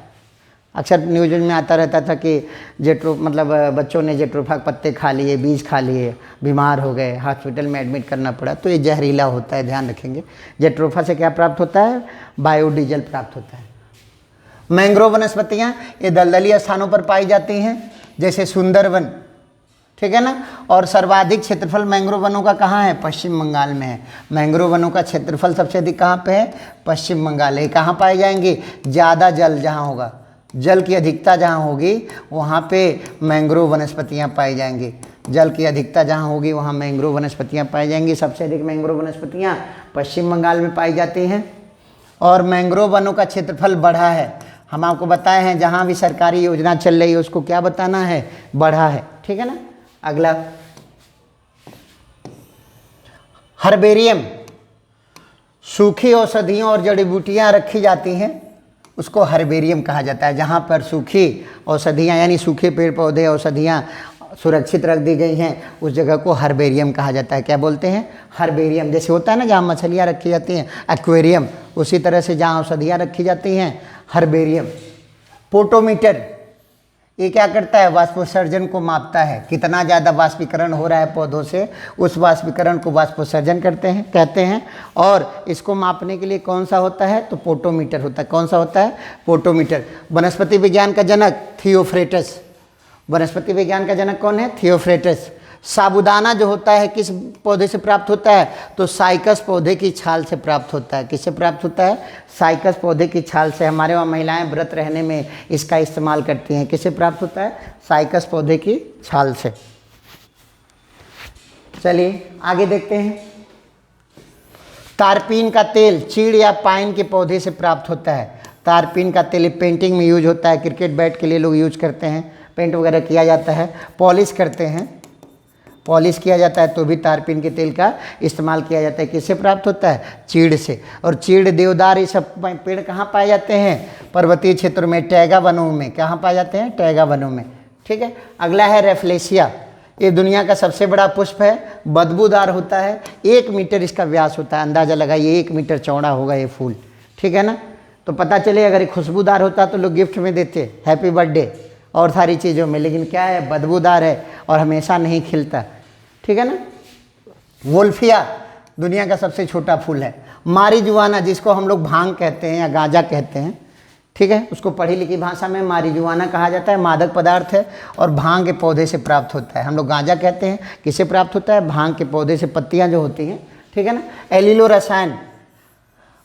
अक्सर न्यूज में आता रहता था कि बच्चों ने जेट्रोफा के पत्ते खा लिए, बीज खा लिए, बीमार हो गए, हॉस्पिटल में एडमिट करना पड़ा। तो ये जहरीला होता है, ध्यान रखेंगे। जेट्रोफा से क्या प्राप्त होता है? बायोडीजल प्राप्त होता है। मैंग्रोव वनस्पतियाँ ये दलदली स्थानों पर पाई जाती हैं, जैसे सुंदरवन। ठीक है ना। और सर्वाधिक क्षेत्रफल मैंग्रोव वनों का कहाँ है? पश्चिम बंगाल में है। मैंग्रोव वनों का क्षेत्रफल सबसे अधिक कहाँ पे है? पश्चिम बंगाल है। कहाँ पाए जाएंगे? ज़्यादा जल जहाँ होगा, जल की अधिकता जहाँ होगी वहाँ पे मैंग्रोव वनस्पतियाँ पाई जाएंगी। जल की अधिकता जहाँ होगी वहाँ मैंग्रोव वनस्पतियाँ पाई जाएंगी। सबसे अधिक मैंग्रोव वनस्पतियाँ पश्चिम बंगाल में पाई जाती हैं और मैंग्रोव वनों का क्षेत्रफल बढ़ा है। हम आपको बताए हैं जहाँ भी सरकारी योजना चल रही है उसको क्या बताना है, बढ़ा है। ठीक है ना। अगला हर्बेरियम, सूखी औषधियों और जड़ी बूटियाँ रखी जाती हैं उसको हर्बेरियम कहा जाता है। जहाँ पर सूखी औषधियाँ यानी सूखे पेड़ पौधे औषधियाँ सुरक्षित रख दी गई हैं उस जगह को हर्बेरियम कहा जाता है। क्या बोलते हैं, हर्बेरियम। जैसे होता है ना जहाँ मछलियाँ रखी जाती हैं एक्वेरियम, उसी तरह से जहाँ औषधियाँ रखी जाती हैं हर्बेरियम। पोटोमीटर, ये क्या करता है, वाष्पोत्सर्जन को मापता है। कितना ज़्यादा वाष्पीकरण हो रहा है पौधों से, उस वाष्पीकरण को वाष्पोत्सर्जन कहते हैं। और इसको मापने के लिए कौन सा होता है, तो पोटोमीटर होता है। कौन सा होता है, पोटोमीटर। वनस्पति विज्ञान का जनक थियोफ्रेटस। वनस्पति विज्ञान का जनक कौन है, थियोफ्रेटस। साबूदाना जो होता है किस पौधे से प्राप्त होता है, तो साइकस पौधे की छाल से प्राप्त होता है। किससे प्राप्त होता है, साइकस पौधे की छाल से। हमारे वहाँ महिलाएं व्रत रहने में इसका इस्तेमाल करती हैं। किससे प्राप्त होता है, साइकस पौधे की छाल से। चलिए आगे देखते हैं। तारपीन का तेल चीड़ या पाइन के पौधे से प्राप्त होता है। तारपीन का तेल पेंटिंग में यूज होता है, क्रिकेट बैट के लिए लोग यूज करते हैं, पेंट वगैरह किया जाता है। पॉलिश करते हैं, पॉलिश किया जाता है तो भी तारपीन के तेल का इस्तेमाल किया जाता है। किससे प्राप्त होता है, चीड़ से। और चीड़, देवदार, ये सब पेड़ कहाँ पाए जाते हैं, पर्वतीय क्षेत्रों में, टैगा वनों में। कहाँ पाए जाते हैं, टैगा वनों में। ठीक है। अगला है रेफ्लेशिया। ये दुनिया का सबसे बड़ा पुष्प है, बदबूदार होता है, 1 मीटर इसका व्यास होता है। अंदाज़ा लगाइए 1 मीटर चौड़ा होगा ये फूल। ठीक है ना। तो पता चले अगर ये खुशबूदार होता तो लोग गिफ्ट में देते, हैप्पी बर्थडे और सारी चीज़ों में, लेकिन क्या है, बदबूदार है और हमेशा नहीं खिलता। ठीक है ना। वोल्फिया दुनिया का सबसे छोटा फूल है। मारिजुआना, जिसको हम लोग भांग कहते हैं या गांजा कहते हैं, ठीक है, उसको पढ़ी लिखी भाषा में मारिजुआना कहा जाता है। मादक पदार्थ है और भांग के पौधे से प्राप्त होता है। हम लोग गांजा कहते हैं, किससे प्राप्त होता है, भांग के पौधे से, पत्तियां जो होती हैं। ठीक है ना। एलिलो रसायन,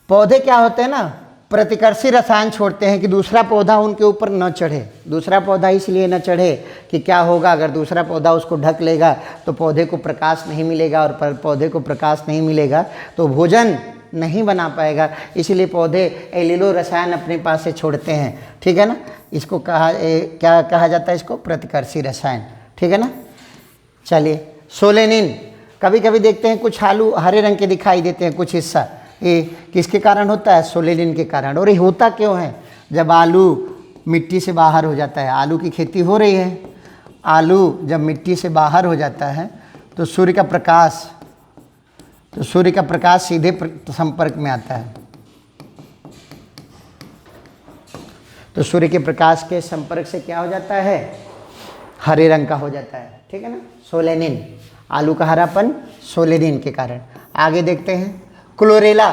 पौधे क्या होते हैं ना, प्रतिकर्षी रसायन छोड़ते हैं कि दूसरा पौधा उनके ऊपर न चढ़े। दूसरा पौधा इसलिए न चढ़े कि क्या होगा, अगर दूसरा पौधा उसको ढक लेगा तो पौधे को प्रकाश नहीं मिलेगा, और पौधे को प्रकाश नहीं मिलेगा तो भोजन नहीं बना पाएगा। इसलिए पौधे एलिलो रसायन अपने पास से छोड़ते हैं। ठीक है ना। इसको क्या कहा जाता है, इसको प्रतिकर्षी रसायन। ठीक है ना। चलिए, सोलेनिन, कभी कभी देखते हैं कुछ आलू हरे रंग के दिखाई देते हैं कुछ हिस्सा, ये किसके कारण होता है, सोलेनिन के कारण। और ये होता क्यों है, जब आलू मिट्टी से बाहर हो जाता है, आलू की खेती हो रही है, आलू जब मिट्टी से बाहर हो जाता है तो सूर्य का प्रकाश सीधे संपर्क में आता है। तो सूर्य के प्रकाश के संपर्क से क्या हो जाता है, हरे रंग का हो जाता है। ठीक है ना। सोलेनिन, आलू का हरापन सोलेनिन के कारण। आगे देखते हैं। क्लोरेला,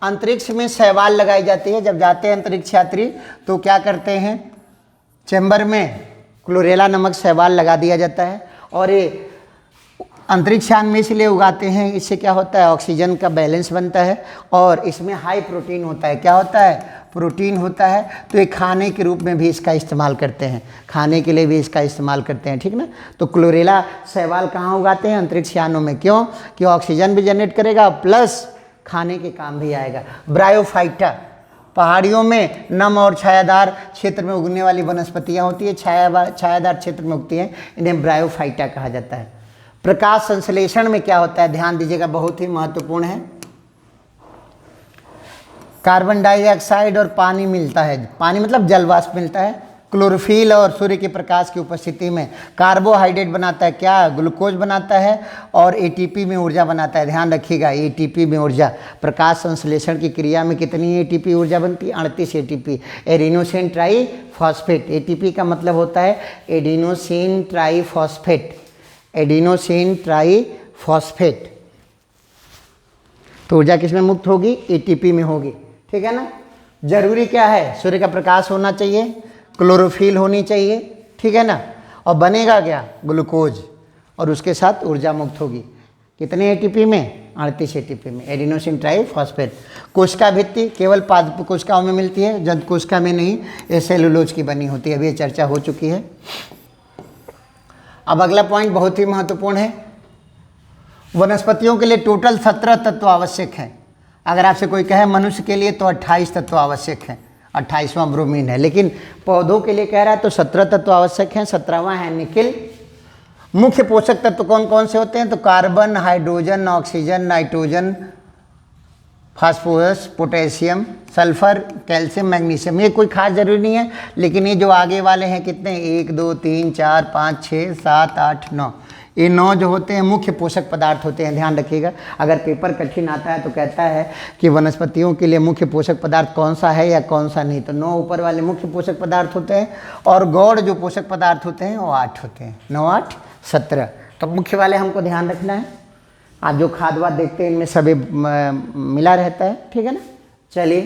अंतरिक्ष में शैवाल लगाई जाती है। जब जाते हैं अंतरिक्ष यात्री तो क्या करते हैं, चैम्बर में क्लोरेला नमक शैवाल लगा दिया जाता है। और ये अंतरिक्ष यान में इसलिए उगाते हैं, इससे क्या होता है, ऑक्सीजन का बैलेंस बनता है और इसमें हाई प्रोटीन होता है। क्या होता है, प्रोटीन होता है। तो ये खाने के रूप में भी इसका इस्तेमाल करते हैं, खाने के लिए भी इसका इस्तेमाल करते हैं। ठीक ना। तो क्लोरेला शैवाल कहाँ उगाते हैं, अंतरिक्ष यानों में। क्यों, कि ऑक्सीजन भी जनरेट करेगा प्लस खाने के काम भी आएगा। ब्रायोफाइटा, पहाड़ियों में नम और छायादार क्षेत्र में उगने वाली वनस्पतियां होती है, छायादार क्षेत्र में उगती हैं, इन्हें ब्रायोफाइटा कहा जाता है। प्रकाश संश्लेषण में क्या होता है, ध्यान दीजिएगा, बहुत ही महत्वपूर्ण है। कार्बन डाइऑक्साइड और पानी मिलता है, पानी मतलब जलवाष्प मिलता है। क्लोरोफिल और सूर्य के प्रकाश की उपस्थिति में कार्बोहाइड्रेट बनाता है, क्या, ग्लूकोज बनाता है और एटीपी में ऊर्जा बनाता है। ध्यान रखिएगा, एटीपी में ऊर्जा। प्रकाश संश्लेषण की क्रिया में कितनी एटीपी ऊर्जा बनती है, 38 एटीपी। एडिनोसिन ट्राईफॉस्फेट, एटीपी का मतलब होता है एडिनोसिन ट्राईफॉस्फेट, एडिनोसिन ट्राईफॉस्फेट। तो ऊर्जा किसमें मुक्त होगी, एटीपी में होगी। ठीक है ना। जरूरी क्या है, सूर्य का प्रकाश होना चाहिए, क्लोरोफिल होनी चाहिए। ठीक है ना। और बनेगा क्या, ग्लूकोज, और उसके साथ ऊर्जा मुक्त होगी। कितने एटीपी में? 38 एटीपी में, एडिनोसिन ट्राइफॉस्फेट। कोशिका भित्ति केवल पाद कोशिकाओं में मिलती है, जंतु कोशिका में नहीं, ये सेलुलोज की बनी होती है, अभी ये चर्चा हो चुकी है। अब अगला पॉइंट बहुत ही महत्वपूर्ण है, वनस्पतियों के लिए टोटल 17 तत्व आवश्यक हैं। अगर आपसे कोई कहे मनुष्य के लिए तो 28 तत्व आवश्यक हैं, 28वां ब्रोमीन है, लेकिन पौधों के लिए कह रहा है तो 17 तत्व आवश्यक हैं, 17वां है निकिल। मुख्य पोषक तत्व कौन कौन से होते हैं? तो carbon, hydrogen, oxygen, nitrogen, phosphorus, potassium, sulphur, calcium, magnesium. ये कोई खास जरूरी नहीं है, लेकिन ये जो आगे वाले हैं कितने, 1 2 3 4 5 6 7 8 9, ये 9 जो होते हैं मुख्य पोषक पदार्थ होते हैं। ध्यान रखिएगा, अगर पेपर कठिन आता है तो कहता है कि वनस्पतियों के लिए मुख्य पोषक पदार्थ कौन सा है या कौन सा नहीं, तो 9 ऊपर वाले मुख्य पोषक पदार्थ होते हैं, और गौड़ जो पोषक पदार्थ होते हैं वो 8 होते हैं। 9 8 17। तो मुख्य वाले हमको ध्यान रखना है। आप जो खाद वाद देखते हैं इनमें सभी मिला रहता है, ठीक है ना। चलिए,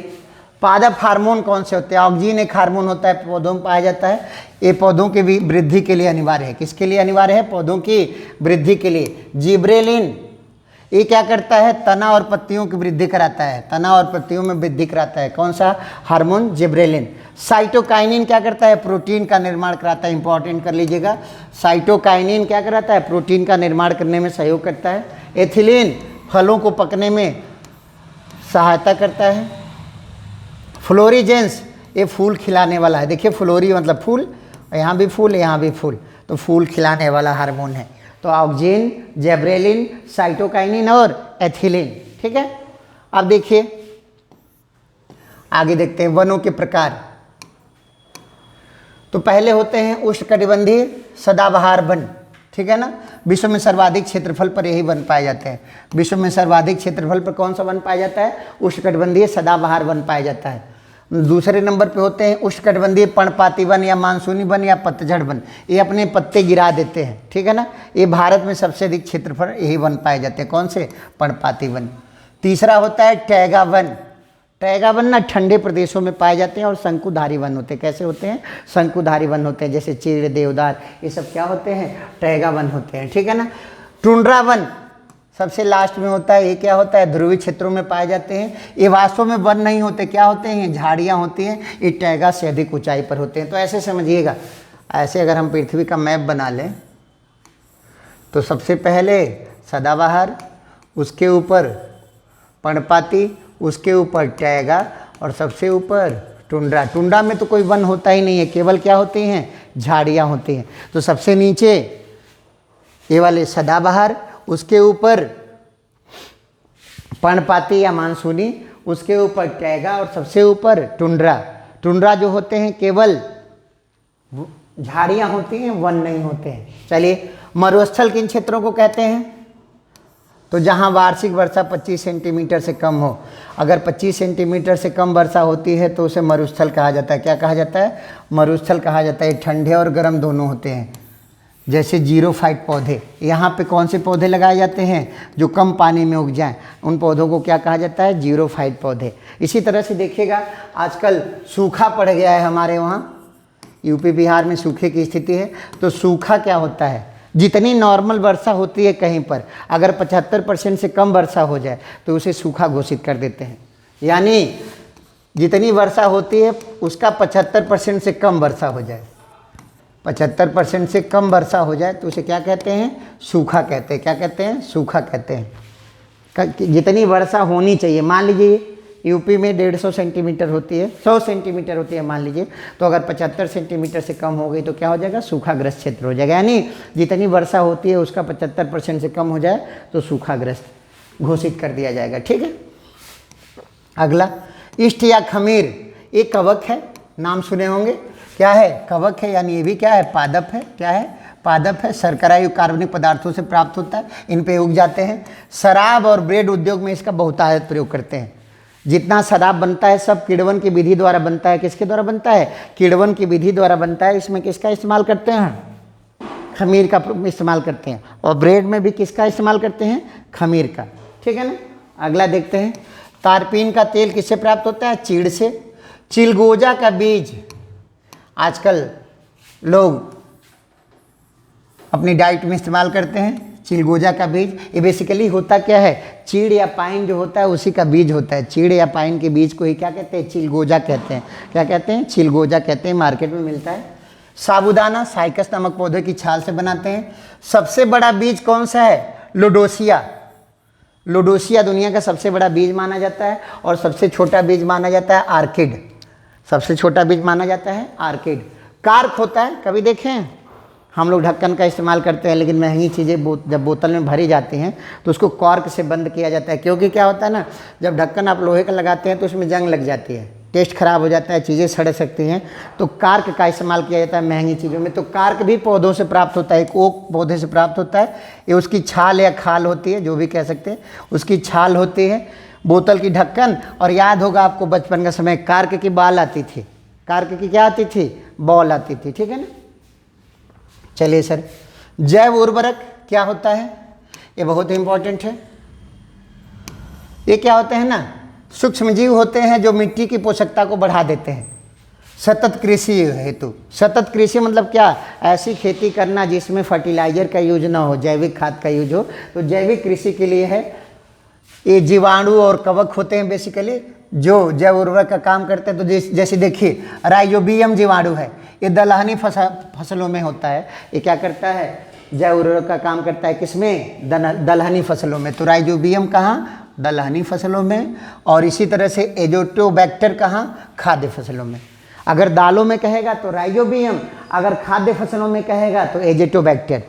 पादप हार्मोन कौन से होते हैं? ऑक्सीजन एक हार्मोन होता है, पौधों में पाया जाता है। ये पौधों की वृद्धि के लिए अनिवार्य है। किसके लिए अनिवार्य है? पौधों की वृद्धि के लिए। जिब्रेलिन ये क्या करता है? तना और पत्तियों की वृद्धि कराता है, तना और पत्तियों में वृद्धि कराता है। कौन सा हार्मोन? जिब्रेलिन। साइटोकाइनिन क्या करता है? प्रोटीन का निर्माण कराता है। इंपॉर्टेंट कर लीजिएगा, साइटोकाइनिन क्या कराता है? प्रोटीन का निर्माण करने में सहयोग करता है। एथिलीन फलों को पकने में सहायता करता है। फ्लोरीजेंस ये फूल खिलाने वाला है। देखिए, फ्लोरी मतलब फूल, यहाँ भी फूल, यहाँ भी फूल, तो फूल खिलाने वाला हार्मोन है। तो ऑक्सीजन, जिब्रेलिन, साइटोकाइनिन और एथिलीन, ठीक है। अब देखिए आगे देखते हैं वनों के प्रकार। तो पहले होते हैं उष्णकटिबंधीय सदाबहार वन, ठीक है ना। विश्व में सर्वाधिक क्षेत्रफल पर यही वन पाए जाते हैं। विश्व में सर्वाधिक क्षेत्रफल पर कौन सा वन पाया जाता है? उष्णकटिबंधीय सदाबहार वन पाया जाता है। दूसरे नंबर पे होते हैं उष्णकटिबंधीय पर्णपाती वन या मानसूनी वन या पतझड़ वन, ये अपने पत्ते गिरा देते हैं, ठीक है ना। ये भारत में सबसे अधिक क्षेत्रफल यही वन पाए जाते हैं। कौन से? पर्णपाती वन। तीसरा होता है टैगा वन। टैगा वन ना ठंडे प्रदेशों में पाए जाते हैं और शंकुधारी वन होते हैं। कैसे होते हैं? शंकुधारी वन होते हैं, जैसे चीड़, देवदार, ये सब क्या होते हैं? टैगा वन होते हैं, ठीक है ना। टुंड्रा वन सबसे लास्ट में होता है। ये क्या होता है? ध्रुवीय क्षेत्रों में पाए जाते हैं। ये वास्तव में वन नहीं होते, क्या होते हैं? झाड़ियाँ होती हैं। ये टैगा से अधिक ऊंचाई पर होते हैं। तो ऐसे समझिएगा, ऐसे अगर हम पृथ्वी का मैप बना लें तो सबसे पहले सदाबहार, उसके ऊपर पर्णपाती, उसके ऊपर टैगा और सबसे ऊपर टुंड्रा। टुंड्रा में तो कोई वन होता ही नहीं है, केवल क्या होती हैं? झाड़ियाँ होती हैं। तो सबसे नीचे ये वाले सदाबहार, उसके ऊपर पर्णपाती या मानसूनी, उसके ऊपर टैगा और सबसे ऊपर टुंड्रा। टुंड्रा जो होते हैं केवल झाड़ियाँ होती हैं, वन नहीं होते हैं। चलिए, मरुस्थल किन क्षेत्रों को कहते हैं? तो जहाँ वार्षिक वर्षा 25 सेंटीमीटर से कम हो। अगर 25 सेंटीमीटर से कम वर्षा होती है तो उसे मरुस्थल कहा जाता है। क्या कहा जाता है? मरुस्थल कहा जाता है। ठंडे और गर्म दोनों होते हैं। जैसे जीरोफाइट पौधे, यहाँ पे कौन से पौधे लगाए जाते हैं? जो कम पानी में उग जाएं, उन पौधों को क्या कहा जाता है? जीरोफाइट पौधे। इसी तरह से देखिएगा, आजकल सूखा पड़ गया है हमारे वहाँ, यूपी बिहार में सूखे की स्थिति है। तो सूखा क्या होता है? जितनी नॉर्मल वर्षा होती है कहीं पर, अगर 75% से कम वर्षा हो जाए तो उसे सूखा घोषित कर देते हैं। यानी जितनी वर्षा होती है उसका 75% से कम वर्षा हो जाए, 75% से कम वर्षा हो जाए तो उसे क्या कहते हैं? सूखा कहते हैं। क्या कहते हैं? सूखा कहते हैं। जितनी वर्षा होनी चाहिए, मान लीजिए यूपी में 150 सेंटीमीटर होती है, 100 सेंटीमीटर होती है मान लीजिए, तो अगर 75 सेंटीमीटर से कम हो गई तो क्या हो जाएगा? सूखाग्रस्त क्षेत्र हो जाएगा। यानी जितनी वर्षा होती है उसका 75% से कम हो जाए तो सूखाग्रस्त घोषित कर दिया जाएगा, ठीक है। अगला, इष्ट या खमीर, ये कवक है, नाम सुने होंगे। क्या है? कवक है, यानी ये भी क्या है? पादप है। क्या है? पादप है। शर्करायुक्त कार्बनिक पदार्थों से प्राप्त होता है, इन पे उग जाते हैं। शराब और ब्रेड उद्योग में इसका बहुतायत प्रयोग करते हैं। जितना शराब बनता है सब किण्वन की विधि द्वारा बनता है। किसके द्वारा बनता है? किण्वन की विधि द्वारा बनता है। इसमें किसका इस्तेमाल करते हैं? खमीर का इस्तेमाल करते हैं। और ब्रेड में भी किसका इस्तेमाल करते हैं? खमीर का, ठीक है ना। अगला देखते हैं, तारपीन का तेल किससे प्राप्त होता है? चीड़ से। चिलगोजा का बीज आजकल लोग अपनी डाइट में इस्तेमाल करते हैं। चिलगोजा का बीज। ये बेसिकली होता क्या है, चीड़ या पाइन जो होता है उसी का बीज होता है। चीड़ या पाइन के बीज को ही क्या कहते हैं, चिलगोजा कहते हैं। क्या कहते हैं, चिलगोजा कहते हैं। मार्केट में मिलता है। साबूदाना साइकस नामक पौधे की छाल से बनाते हैं। सबसे बड़ा बीज कौन सा है, लोडोसिया। लोडोसिया दुनिया का सबसे बड़ा बीज माना जाता है। और सबसे छोटा बीज माना जाता है आर्किड। सबसे छोटा बीज माना जाता है आर्किड। कार्क होता है, कभी देखें हैं? हम लोग ढक्कन का इस्तेमाल करते हैं, लेकिन महंगी चीज़ें जब बोतल में भरी जाती हैं तो उसको कॉर्क से बंद किया जाता है। क्योंकि क्या होता है ना, जब ढक्कन आप लोहे का लगाते हैं तो उसमें जंग लग जाती है, टेस्ट खराब हो जाता है, चीज़ें सड़ सकती हैं। तो कार्क का इस्तेमाल किया जाता है महंगी चीज़ों में। तो कार्क भी पौधों से प्राप्त होता है, एक ओक पौधे से प्राप्त होता है। ये उसकी छाल या खाल होती है, जो भी कह सकते हैं, उसकी छाल होती है। बोतल की ढक्कन, और याद होगा आपको बचपन का समय, कार्क की बाल आती थी। कार्क की क्या आती थी, बॉल आती थी, ठीक है ना। चलिए सर, जैव उर्वरक क्या होता है, ये बहुत इंपॉर्टेंट है। ये क्या होते हैं ना, सूक्ष्म जीव होते हैं जो मिट्टी की पोषकता को बढ़ा देते हैं। सतत कृषि हेतु, सतत कृषि मतलब क्या, ऐसी खेती करना जिसमें फर्टिलाइजर का यूज ना हो, जैविक खाद का यूज हो। तो जैविक कृषि के लिए है। ये जीवाणु और कवक होते हैं बेसिकली, जो जैव उर्वरक का काम करते हैं। तो जैसे देखिए, राइजोबियम जीवाणु है, ये दलहनी फसलों में होता है। ये क्या करता है, जैव उर्वरक का काम करता है किसमें, दलहनी फसलों में। तो राइजोबियम कहाँ, दलहनी फसलों में। और इसी तरह से एजोटोबैक्टर कहाँ, खाद्य फसलों में। अगर दालों में कहेगा तो राइजोबियम, अगर खाद्य फसलों में कहेगा तो एजोटोबैक्टर।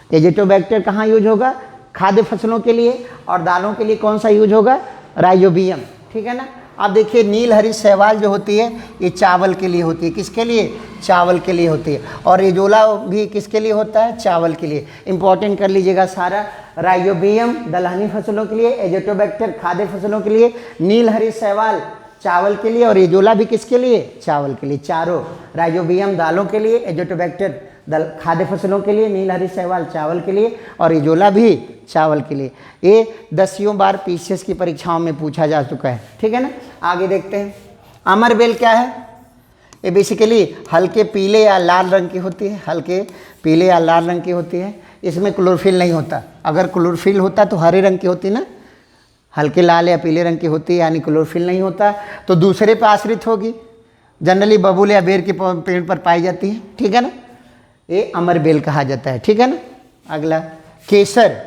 एजोटोबैक्टर कहाँ यूज होगा, खाद्य फसलों के लिए। और दालों के लिए कौन सा यूज होगा, राइजोबियम, ठीक है ना। अब देखिए, नील हरी शैवाल जो होती है ये चावल के लिए होती है। किसके लिए, चावल के लिए होती है। और एजोला भी किसके लिए होता है, चावल के लिए। इंपॉर्टेंट कर लीजिएगा सारा। राइजोबियम दलहनी फसलों के लिए, एजोटोबैक्टर खाद्य फसलों के लिए, नील हरी शैवाल चावल के लिए, और एजोला भी किसके लिए, चावल के लिए। चारों, राइजोबियम दालों के लिए, एजोटोबैक्टर खाद्य फसलों के लिए, नील हरी शैवाल चावल के लिए, और एजोला भी चावल के लिए। ये 10 बार पीसीएस की परीक्षाओं में पूछा जा चुका है, ठीक है ना। आगे देखते हैं, अमर बेल क्या है। ये बेसिकली हल्के पीले या लाल रंग की होती है, हल्के पीले या लाल रंग की होती है। इसमें क्लोरोफिल नहीं होता। अगर क्लोरोफिल होता तो हरे रंग की होती ना, हल्के लाल या पीले रंग की होती है, यानी क्लोरोफिल नहीं होता तो दूसरे पर आश्रित होगी। जनरली बबूल या बेर के पेड़ पर पाई जाती है, ठीक है ना। ये अमर बेल कहा जाता है, ठीक है ना। अगला, केसर,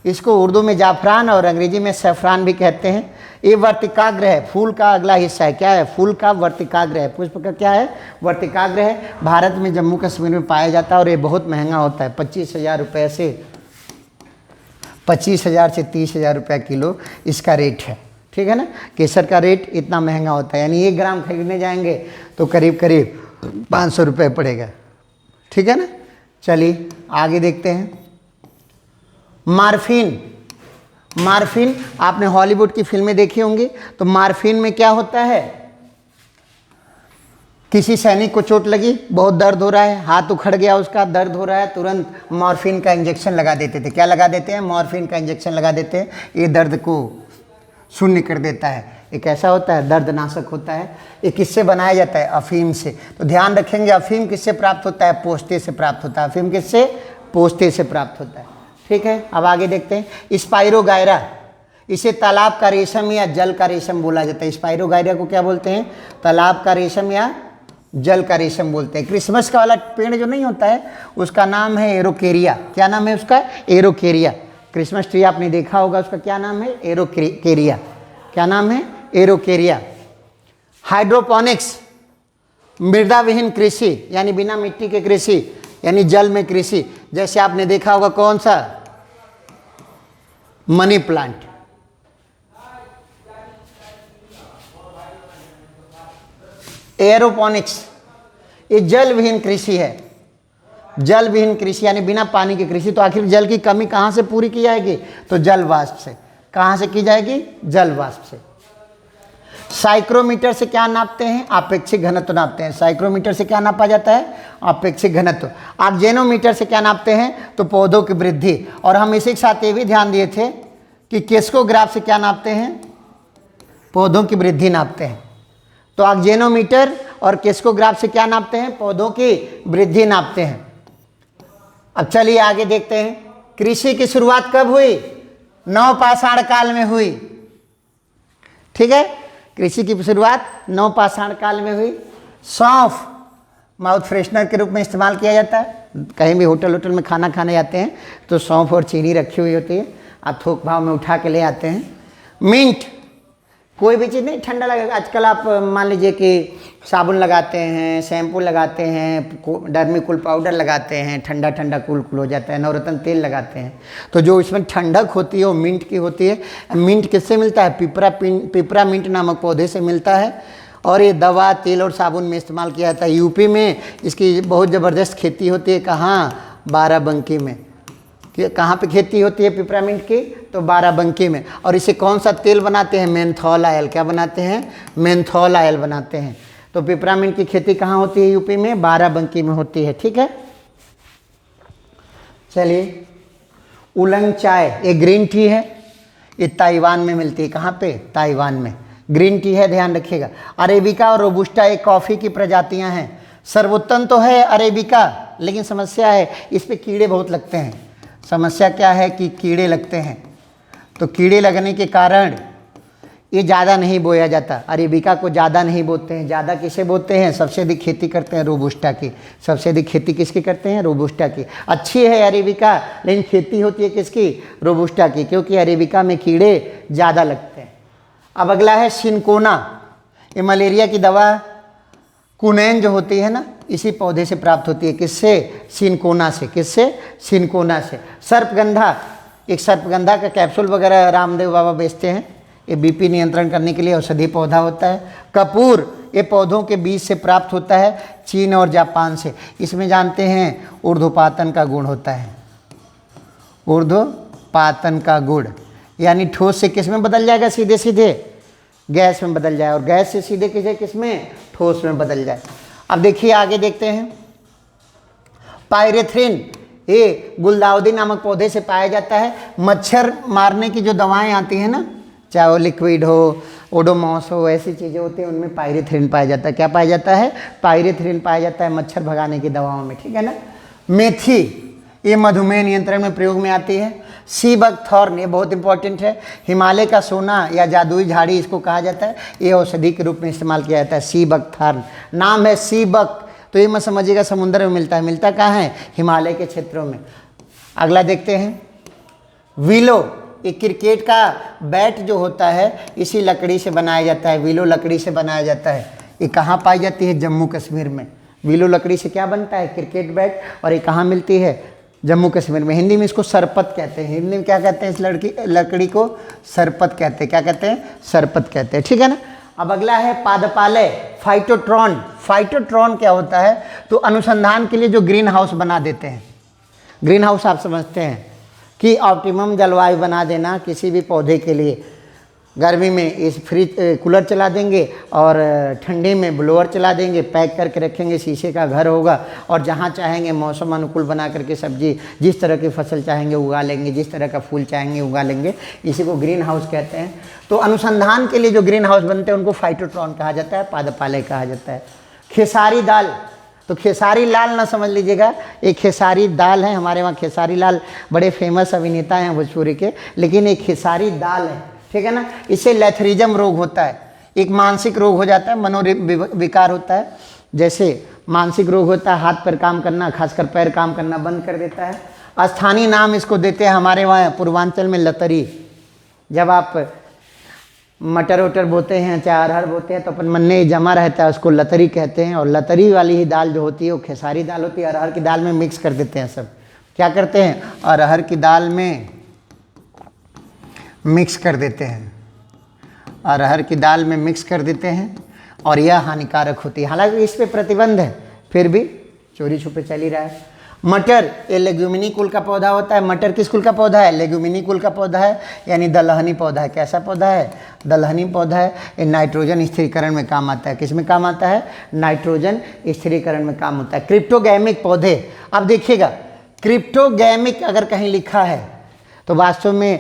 इसको उर्दू में जाफरान और अंग्रेजी में सैफरान भी कहते हैं। ये वर्तिकाग्र है, फूल का अगला हिस्सा है। क्या है, फूल का वर्तिकाग्र है। पुष्प का क्या है, वर्तिकाग्र है। भारत में जम्मू कश्मीर में पाया जाता है और ये बहुत महंगा होता है। 25,000 रुपये से 25,000 से 30,000 रुपये किलो इसका रेट है, ठीक है ना। केसर का रेट इतना महंगा होता है, यानी 1 ग्राम खरीदने जाएंगे तो करीब करीब 500 रुपये पड़ेगा, ठीक है ना। चलिए आगे देखते हैं, मार्फिन। मार्फिन आपने हॉलीवुड की फिल्में देखी होंगी। तो मार्फिन में क्या होता है, किसी सैनिक को चोट लगी, बहुत दर्द हो रहा है, हाथ उखड़ गया उसका, दर्द हो रहा है, तुरंत मॉर्फिन का इंजेक्शन लगा देते थे। क्या लगा देते हैं, मॉर्फिन का इंजेक्शन लगा देते हैं। ये दर्द को शून्य कर देता है। ये कैसा होता है, दर्दनाशक होता है। ये किससे बनाया जाता है, अफीम से। तो ध्यान रखेंगे, अफीम किससे प्राप्त होता है, पोस्ते से प्राप्त होता है। अफीम किससे, पोस्ते से प्राप्त होता है, ठीक है। अब आगे देखते हैं, स्पाइरोगायरा। इसे तालाब का रेशम या जल का रेशम बोला जाता है। स्पाइरोगायरा को क्या बोलते हैं, तालाब का रेशम या जल का रेशम बोलते हैं। क्रिसमस का वाला पेड़ जो नहीं होता है उसका नाम है एरोकेरिया। क्या नाम है उसका, एरोकेरिया। क्रिसमस ट्री आपने देखा होगा, उसका क्या नाम है, एरोकेरिया। क्या नाम है, एरोकेरिया। हाइड्रोपोनिक्स, मृदा विहीन कृषि, यानी बिना मिट्टी के कृषि, यानी जल में कृषि। जैसे आपने देखा होगा कौन सा, मनी प्लांट। एरोपोनिक्स, ये जल विहीन कृषि है। जल विहीन कृषि यानी बिना पानी की कृषि। तो आखिर जल की कमी कहाँ से पूरी की जाएगी, तो जल वाष्प से। कहाँ से की जाएगी, जल वाष्प से। साइक्रोमीटर से क्या नापते हैं, आपेक्षिक घनत्व नापते हैं। साइक्रोमीटर से क्या नापा जाता है, आपेक्षिक घनत्व। ऑक्जेनोमीटर से क्या नापते हैं, तो पौधों की वृद्धि। और हम इसी के साथ ये भी ध्यान दिए थे कि केस्कोग्राफ से क्या नापते हैं, पौधों की वृद्धि नापते हैं। तो ऑक्जेनोमीटर और केस्कोग्राफ से क्या नापते हैं, पौधों की वृद्धि नापते हैं। अब चलिए आगे देखते हैं, कृषि की शुरुआत कब हुई? नवपाषाण काल में हुई। ठीक है, कृषि की शुरुआत नवपाषाण काल में हुई। सौंफ माउथ फ्रेशनर के रूप में इस्तेमाल किया जाता है। कहीं भी होटल में खाना खाने जाते हैं तो सौंफ और चीनी रखी हुई होती है, आप थोक भाव में उठा के ले आते हैं। मिंट, कोई भी चीज़ नहीं ठंडा लगेगा। आजकल आप मान लीजिए कि साबुन लगाते हैं, शैम्पू लगाते हैं, डर्मिकूल पाउडर लगाते हैं, ठंडा ठंडा कूल कूल हो जाता है, नवरत्न तेल लगाते हैं, तो जो इसमें ठंडक होती है वो मिंट की होती है। मिंट किससे मिलता है? पिपरा मिंट नामक पौधे से मिलता है। और ये दवा, तेल और साबुन में इस्तेमाल किया जाता है। यूपी में इसकी बहुत ज़बरदस्त खेती होती है। कहाँ? बाराबंकी में। कहाँ पे खेती होती है पिपरामिंट की? तो बाराबंकी में। और इसे कौन सा तेल बनाते हैं? Menthol oil. क्या बनाते हैं? मेंथॉल ऑयल बनाते हैं। तो पिपरामिंट की खेती कहाँ होती है? यूपी में बाराबंकी में होती है। ठीक है, चलिए। उलंग चाय, ये ग्रीन टी है, ये ताइवान में मिलती है। कहाँ पे? ताइवान में। ग्रीन टी है, ध्यान रखिएगा। अरेबिका और रोबुस्टा एक कॉफ़ी की प्रजातियां हैं। सर्वोत्तम तो है अरेबिका, लेकिन समस्या है इस पे कीड़े बहुत लगते हैं। समस्या क्या है कि कीड़े लगते हैं, तो कीड़े लगने के कारण ये ज़्यादा नहीं बोया जाता। अरेबिका को ज़्यादा नहीं बोते हैं। ज़्यादा किसे बोते हैं? सबसे अधिक खेती करते हैं रोबुस्टा की। सबसे अधिक खेती किसकी करते हैं? रोबुस्टा की। अच्छी है अरेबिका, लेकिन खेती होती है किसकी? रोबुस्टा की, क्योंकि अरेबिका में कीड़े ज़्यादा लगते हैं। अब अगला है सिनकोना। ये मलेरिया की दवा कुनैन जो होती है ना, इसी पौधे से प्राप्त होती है। किससे? सिनकोना से। किससे? सिनकोना से। सर्पगंधा, एक सर्पगंधा का कैप्सूल वगैरह रामदेव बाबा बेचते हैं। ये बीपी नियंत्रण करने के लिए औषधि पौधा होता है। कपूर, ये पौधों के बीज से प्राप्त होता है, चीन और जापान से। इसमें जानते हैं ऊर्ध्वपातन का गुण होता है। ऊर्ध्वपातन का गुण यानी ठोस से किस में बदल जाएगा? सीधे सीधे गैस में बदल जाए, और गैस से सीधे किस में? ठोस में बदल जाए। अब देखिए आगे देखते हैं। पायरेथ्रिन, ये गुलदाउदी नामक पौधे से पाया जाता है। मच्छर मारने की जो दवाएं आती हैं ना, चाहे वो लिक्विड हो, ओडोमॉस हो, ऐसी चीज़ें होती हैं, उनमें पायरेथ्रिन पाया जाता है। क्या पाया जाता है? पायरेथ्रिन पाया जाता है मच्छर भगाने की दवाओं में। ठीक है ना। मेथी, ये मधुमेह नियंत्रण में प्रयोग में आती है। सी बकथॉर्न, ये बहुत इंपॉर्टेंट है। हिमालय का सोना या जादुई झाड़ी इसको कहा जाता है। ये औषधि के रूप में इस्तेमाल किया जाता है। सी बकथॉर्न नाम है। सी बक, तो ये मत समझिएगा समुद्र में मिलता है। मिलता कहाँ है? हिमालय के क्षेत्रों में। अगला देखते हैं। विलो, ये क्रिकेट का बैट जो होता है इसी लकड़ी से बनाया जाता है। विलो लकड़ी से बनाया जाता है। ये कहाँ पाई जाती है? जम्मू कश्मीर में। विलो लकड़ी से क्या बनता है? Cricket bat. और ये कहाँ मिलती है? जम्मू कश्मीर में। हिंदी में इसको सरपत कहते हैं। हिंदी में क्या कहते हैं? इस लकड़ी को सरपत कहते हैं। क्या कहते हैं? सरपत कहते हैं। ठीक है ना। अब अगला है पादपालय, फाइटोट्रॉन। फाइटोट्रॉन क्या होता है? तो अनुसंधान के लिए जो ग्रीन हाउस बना देते हैं। ग्रीन हाउस आप समझते हैं कि ऑप्टिमम जलवायु बना देना किसी भी पौधे के लिए। गर्मी में इस फ्रिज कूलर चला देंगे और ठंडी में ब्लोअर चला देंगे, पैक करके रखेंगे, शीशे का घर होगा, और जहाँ चाहेंगे मौसम अनुकूल बना करके सब्जी, जिस तरह की फसल चाहेंगे उगा लेंगे, जिस तरह का फूल चाहेंगे उगा लेंगे। इसी को ग्रीन हाउस कहते हैं। तो अनुसंधान के लिए जो ग्रीन हाउस बनते हैं उनको फाइटोट्रॉन कहा जाता है, पादपालय कहा जाता है। खेसारी दाल, तो खेसारी लाल ना समझ लीजिएगा, एक खेसारी दाल है। हमारे वहाँ खेसारी लाल बड़े फेमस अभिनेता हैं भोजपुरी के, लेकिन एक खेसारी दाल है। ठीक है ना। इससे लेथरिज्म रोग होता है, एक मानसिक रोग हो जाता है, मनोविकार होता है। जैसे मानसिक रोग होता है, हाथ पैर काम करना, खासकर पैर काम करना बंद कर देता है। स्थानीय नाम इसको देते हैं हमारे वहाँ पूर्वांचल में लतरी। जब आप मटर वटर बोते हैं, चाहे अरहर बोते हैं, तो अपन मन में जमा रहता है, उसको लतरी कहते हैं। और लतरी वाली ही दाल जो होती है वो खेसारी दाल होती है। अरहर की दाल में मिक्स कर देते हैं सब। क्या करते हैं? अरहर की दाल में मिक्स कर देते हैं। अरहर की दाल में मिक्स कर देते हैं और यह हानिकारक होती है। हालांकि इस पे प्रतिबंध है, फिर भी चोरी छुपे चल ही रहा है। मटर, ये लेग्यूमिनी कुल का पौधा होता है। मटर किस कुल का पौधा है? लेग्यूमिनी कुल का पौधा है, यानी दलहनी पौधा है। कैसा पौधा है? दलहनी पौधा है। ये नाइट्रोजन स्थिरीकरण में काम आता है। किस में काम आता है? नाइट्रोजन स्थिरीकरण में काम होता है। क्रिप्टोगैमिक पौधे, अब देखिएगा, क्रिप्टोगैमिक अगर कहीं लिखा है तो वास्तव में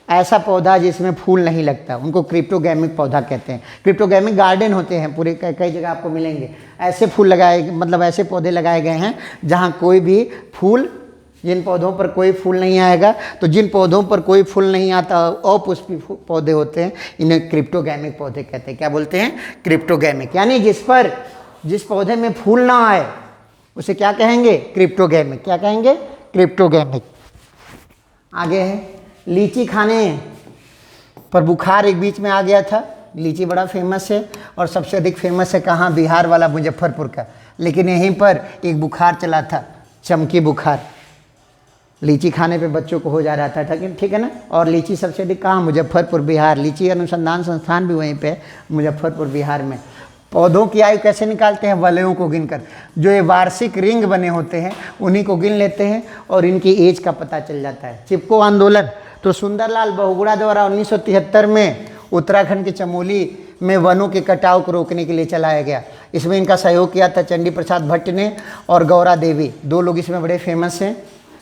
ऐसा पौधा जिसमें फूल नहीं लगता, उनको क्रिप्टोगैमिक पौधा कहते हैं। क्रिप्टोगैमिक गार्डन होते हैं पूरे, कई जगह आपको मिलेंगे। ऐसे फूल लगाए, मतलब ऐसे पौधे लगाए गए हैं जहाँ कोई भी फूल जिन पौधों पर कोई फूल नहीं आएगा, तो जिन पौधों पर कोई फूल नहीं आता, अपुष्पी पौधे होते हैं, इन्हें क्रिप्टोगैमिक पौधे कहते हैं। क्या बोलते हैं? क्रिप्टोगैमिक। यानी जिस पौधे में फूल ना आए उसे क्या कहेंगे? क्रिप्टोगैमिक। क्या कहेंगे? क्रिप्टोगैमिक। आगे है, लीची खाने पर बुखार एक बीच में आ गया था। लीची बड़ा फेमस है और सबसे अधिक फेमस है कहाँ? बिहार वाला मुजफ्फरपुर का। लेकिन यहीं पर एक बुखार चला था, चमकी बुखार। लीची खाने पे बच्चों को हो जा रहा था, ठीक है ना। और लीची सबसे अधिक कहाँ? मुजफ्फरपुर, बिहार। लीची अनुसंधान संस्थान भी वहीं पे है, मुजफ्फरपुर, बिहार में। पौधों की आयु कैसे निकालते हैं? वलयों को गिनकर। जो ये वार्षिक रिंग बने होते हैं उन्हीं को गिन लेते हैं और इनकी एज का पता चल जाता है। चिपको आंदोलन तो सुंदरलाल बहुगुणा द्वारा 1973 में उत्तराखंड के चमोली में वनों के कटाव को रोकने के लिए चलाया गया। इसमें इनका सहयोग किया था चंडी प्रसाद भट्ट ने और गौरा देवी। 2 लोग इसमें बड़े फेमस हैं।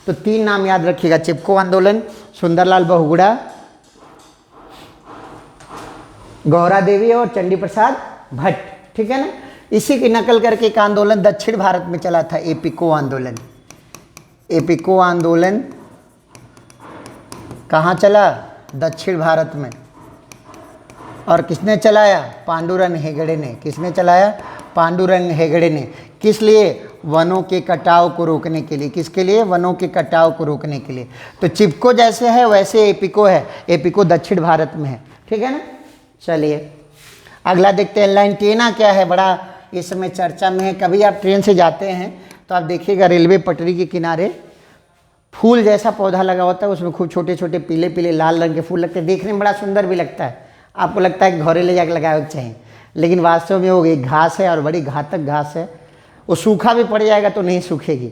तो 3 नाम याद रखिएगा, चिपको आंदोलन, सुंदरलाल बहुगुणा, गौरा देवी और चंडी प्रसाद भट्ट, ठीक है ना। इसी की नकल करके एक आंदोलन दक्षिण भारत में चला था, एपिको आंदोलन। एपिको आंदोलन कहाँ चला? दक्षिण भारत में। और किसने चलाया? पांडुरंग हेगड़े ने। किसने चलाया? पांडुरंग हेगड़े ने। किस लिए? वनों के कटाव को रोकने के लिए। किसके लिए? वनों के कटाव को रोकने के लिए। तो चिपको जैसे है वैसे एपिको है। एपिको दक्षिण भारत में है, ठीक है ना। चलिए अगला देखते हैं, लैंटेना क्या है? बड़ा इस समय चर्चा में है। कभी आप ट्रेन से जाते हैं तो आप देखिएगा रेलवे पटरी के किनारे फूल जैसा पौधा लगा होता है, उसमें खूब छोटे छोटे पीले पीले लाल रंग के फूल लगते हैं। देखने में बड़ा सुंदर भी लगता है। आपको लगता है कि घरे ले जाकर लगाना चाहिए, लेकिन वास्तव में वो एक घास है और बड़ी घातक घास है। वो सूखा भी पड़ जाएगा तो नहीं सूखेगी।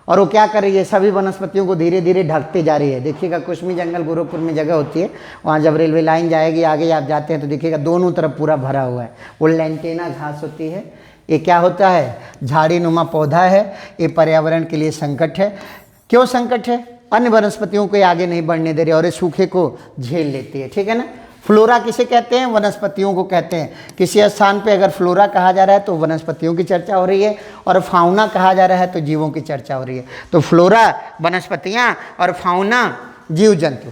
और वो क्या कर रही है? सभी वनस्पतियों को धीरे धीरे ढकते जा रही है। देखिएगा कुश्मी जंगल गोरखपुर में जगह होती है, वहाँ जब रेलवे लाइन जाएगी आगे आप जाते हैं तो देखिएगा दोनों तरफ पूरा भरा हुआ है। वो लैंटेना घास होती है। ये क्या होता है? झाड़ी नुमा पौधा है। ये पर्यावरण के लिए संकट है। क्यों संकट है? अन्य वनस्पतियों को आगे नहीं बढ़ने दे रही और ये सूखे को झेल लेती है, ठीक है ना। फ्लोरा किसे कहते हैं? वनस्पतियों को कहते हैं। किसी स्थान पे अगर फ्लोरा कहा जा रहा है तो वनस्पतियों की चर्चा हो रही है, और फाउना कहा जा रहा है तो जीवों की चर्चा हो रही है। तो फ्लोरा वनस्पतियाँ और फाउना जीव जंतु,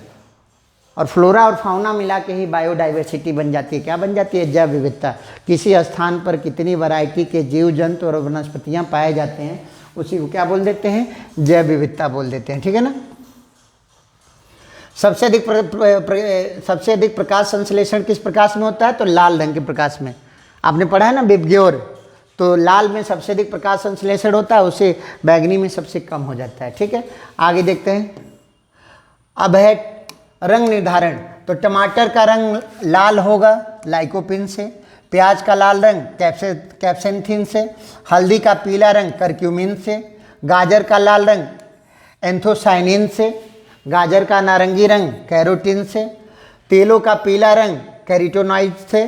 और फ्लोरा और फाउना मिला के ही बायोडाइवर्सिटी बन जाती है। क्या बन जाती है? जैव विविधता। किसी स्थान पर कितनी वैरायटी के जीव जंतु और वनस्पतियाँ पाए जाते हैं उसी को क्या बोल देते हैं? जैव विविधता बोल देते हैं, ठीक है ना। सबसे अधिक प्रकाश संश्लेषण किस प्रकाश में होता है? तो लाल रंग के प्रकाश में। आपने पढ़ा है ना विबग्योर, तो लाल में सबसे अधिक प्रकाश संश्लेषण होता है, उससे बैंगनी में सबसे कम हो जाता है, ठीक है। आगे देखते हैं, अब है रंग निर्धारण। तो टमाटर का रंग लाल होगा लाइकोपिन से, प्याज का लाल रंग कैप्सेंथिन से, हल्दी का पीला रंग करक्यूमिन से, गाजर का लाल रंग एंथोसाइनिन से, गाजर का नारंगी रंग कैरोटीन से, तेलों का पीला रंग कैरोटीनॉइड से,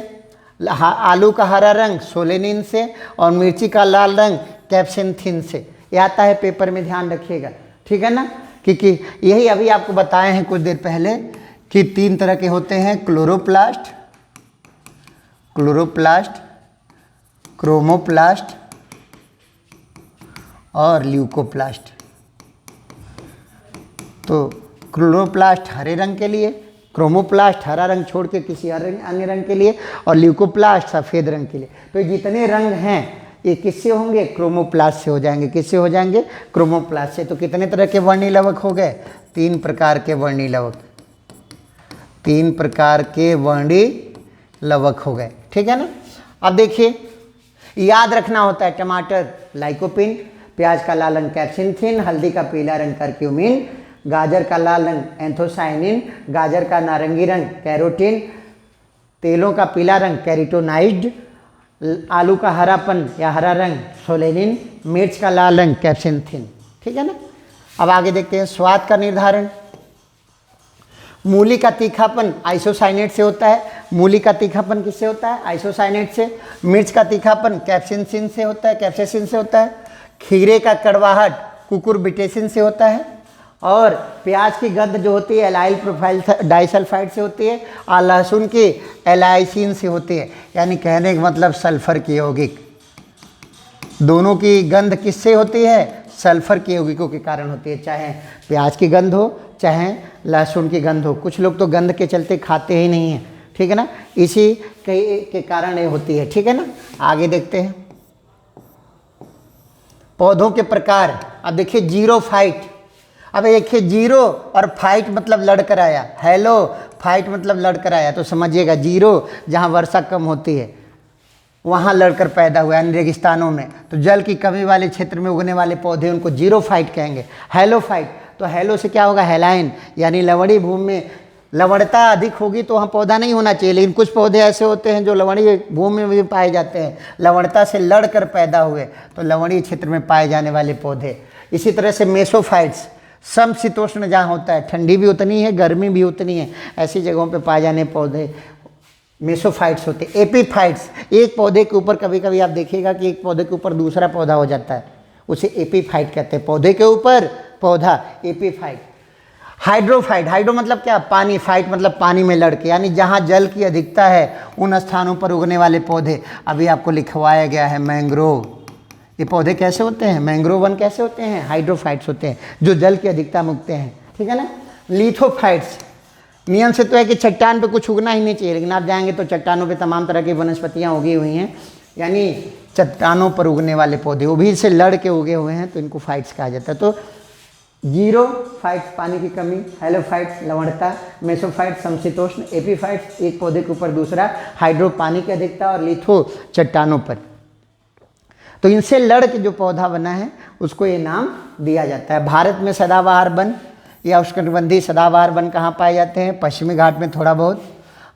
आलू का हरा रंग सोलेनिन से, और मिर्ची का लाल रंग कैप्सेंथिन से। ये आता है पेपर में, ध्यान रखिएगा, ठीक है ना। क्योंकि यही अभी आपको बताए हैं कुछ देर पहले कि 3 तरह के होते हैं, क्लोरोप्लास्ट, क्रोमोप्लास्ट और ल्यूकोप्लास्ट। तो क्लोरोप्लास्ट हरे रंग के लिए, क्रोमोप्लास्ट हरा रंग छोड़ के किसी अन्य रंग के लिए, और ल्यूकोप्लास्ट सफ़ेद रंग के लिए। तो जितने रंग हैं ये किससे होंगे? क्रोमोप्लास्ट से हो जाएंगे। किससे हो जाएंगे? क्रोमोप्लास्ट से। तो कितने तरह के वर्णिलवक हो गए? 3 प्रकार के वर्णिलवक, 3 प्रकार के वर्णिलवक हो गए, ठीक है ना। अब देखिए, याद रखना होता है, टमाटर लाइकोपिन, प्याज का लाल रंग कैप्सिंथिन, हल्दी का पीला रंग करक्यूमिन, गाजर का लाल रंग एंथोसाइनिन, गाजर का नारंगी रंग कैरोटीन, तेलों का पीला रंग कैरोटीनॉइड, आलू का हरापन या हरा रंग सोलेनिन, मिर्च का लाल रंग कैप्सिंथिन, ठीक है ना। अब आगे देखते हैं स्वाद का निर्धारण। मूली का तीखापन आइसोसाइनेट से होता है। मूली का तीखापन किससे होता है? आइसोसाइनेट से। मिर्च का तीखापन कैप्सिसिन से होता है, कैप्साइसिन से होता है। खीरे का कड़वाहट कुकुरबिटेसिन से होता है। और प्याज की गंध जो होती है एलाइल प्रोफाइल डाइसल्फाइड से होती है, और लहसुन की एलाइसिन से होती है। यानी कहने का मतलब सल्फर की यौगिक। दोनों की गंध किससे होती है? सल्फर के यौगिकों के कारण होती है, चाहे प्याज की गंध हो चाहे लहसुन की गंध हो। कुछ लोग तो गंध के चलते खाते ही नहीं हैं, ठीक है ना, इसी के कारण ये होती है, ठीक है ना। आगे देखते हैं पौधों के प्रकार। अब देखिए जीरोफाइट। अब देखिए जीरो और फाइट मतलब लड़कर आया, हेलो फाइट मतलब लड़कर आया, तो समझिएगा जीरो जहाँ वर्षा कम होती है वहाँ लड़कर पैदा हुआ, यानी रेगिस्तानों में। तो जल की कमी वाले क्षेत्र में उगने वाले पौधे उनको जीरोफाइट कहेंगे। हेलोफाइट, तो हेलो से क्या होगा, हेलाइन, यानी लवणी भूमि में लवणता अधिक होगी तो वहाँ पौधा नहीं होना चाहिए, लेकिन कुछ पौधे ऐसे होते हैं जो लवणीय भूमि में भी पाए जाते हैं, लवणता से लड़कर पैदा हुए, तो लवणीय क्षेत्र में पाए जाने वाले पौधे। इसी तरह से मेसोफाइट्स, समशीतोष्ण जहाँ होता है, ठंडी भी उतनी है गर्मी भी उतनी है, ऐसी जगहों पे पाए जाने पौधे मेसोफाइट्स होते हैं। एपीफाइट्स, एक पौधे के ऊपर कभी कभी आप देखिएगा कि एक पौधे के ऊपर दूसरा पौधा हो जाता है, उसे एपीफाइट कहते हैं, पौधे के ऊपर पौधा, एपीफाइट। हाइड्रोफाइट, हाइड्रो मतलब क्या, पानी, फाइट मतलब पानी में लड़के, यानी जहाँ जल की अधिकता है उन स्थानों पर उगने वाले पौधे। अभी आपको लिखवाया गया है मैंग्रोव, ये पौधे कैसे होते हैं, मैंग्रोव वन कैसे होते हैं, हाइड्रोफाइट्स होते हैं, जो जल की अधिकता में उगते हैं, ठीक है ना। लिथोफाइट्स, नियम से तो है कि चट्टान पे कुछ उगना ही नहीं चाहिए, लेकिन आप जाएंगे तो चट्टानों पे तमाम तरह की वनस्पतियाँ उगी हुई हैं, यानी चट्टानों पर उगने वाले पौधे, वो भी इससे लड़ के उगे हुए हैं, तो इनको फाइट्स कहा जाता है। तो जीरोफाइट्स पानी की कमी, हेलोफाइट्स लवणता, मेसोफाइट्स समशीतोष्ण, एपीफाइट्स एक पौधे के ऊपर दूसरा, हाइड्रो पानी की अधिकता, और लिथो चट्टानों पर। तो इनसे लड़ के जो पौधा बना है उसको ये नाम दिया जाता है। भारत में सदाबहार वन या उष्णकटिबंधीय सदाबहार वन कहाँ पाए जाते हैं, पश्चिमी घाट में थोड़ा बहुत,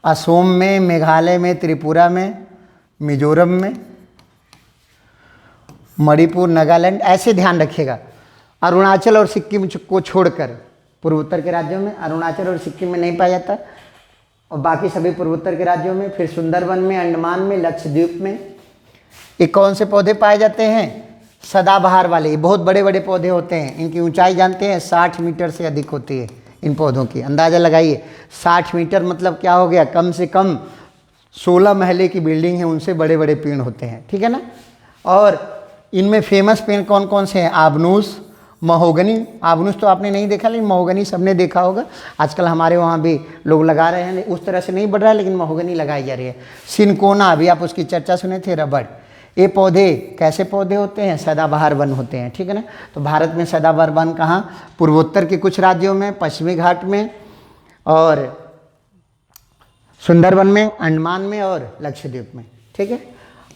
असम में, मेघालय में, त्रिपुरा में, मिजोरम में, मणिपुर, नागालैंड, ऐसे ध्यान रखिएगा। अरुणाचल और सिक्किम को छोड़कर पूर्वोत्तर के राज्यों में, अरुणाचल और सिक्किम में नहीं पाया जाता, और बाकी सभी पूर्वोत्तर के राज्यों में। फिर सुंदरवन में, अंडमान में, लक्षद्वीप में। ये कौन से पौधे पाए जाते हैं, सदाबहार वाले, ये बहुत बड़े बड़े पौधे होते हैं, इनकी ऊंचाई जानते हैं 60 मीटर से अधिक होती है इन पौधों की। अंदाज़ा लगाइए 60 मीटर मतलब क्या हो गया, कम से कम 16 महले की बिल्डिंग है, उनसे बड़े बड़े पेड़ होते हैं, ठीक है ना। और इनमें फेमस पेड़ कौन कौन से हैं, आबनूस, महोगनी। आबनूस तो आपने नहीं देखा, लेकिन महोगनी सबने देखा होगा, आजकल हमारे वहाँ भी लोग लगा रहे हैं, उस तरह से नहीं बढ़ रहा है, लेकिन महोगनी लगाई जा रही है। सिनकोना, अभी आप उसकी चर्चा सुने थे, रबड़। ये पौधे कैसे पौधे होते हैं, सदाबहार वन होते हैं, ठीक है ना। तो भारत में सदाबहार वन कहाँ, पूर्वोत्तर के कुछ राज्यों में, पश्चिमी घाट में, और सुंदरवन में, अंडमान में, और लक्षद्वीप में, ठीक है।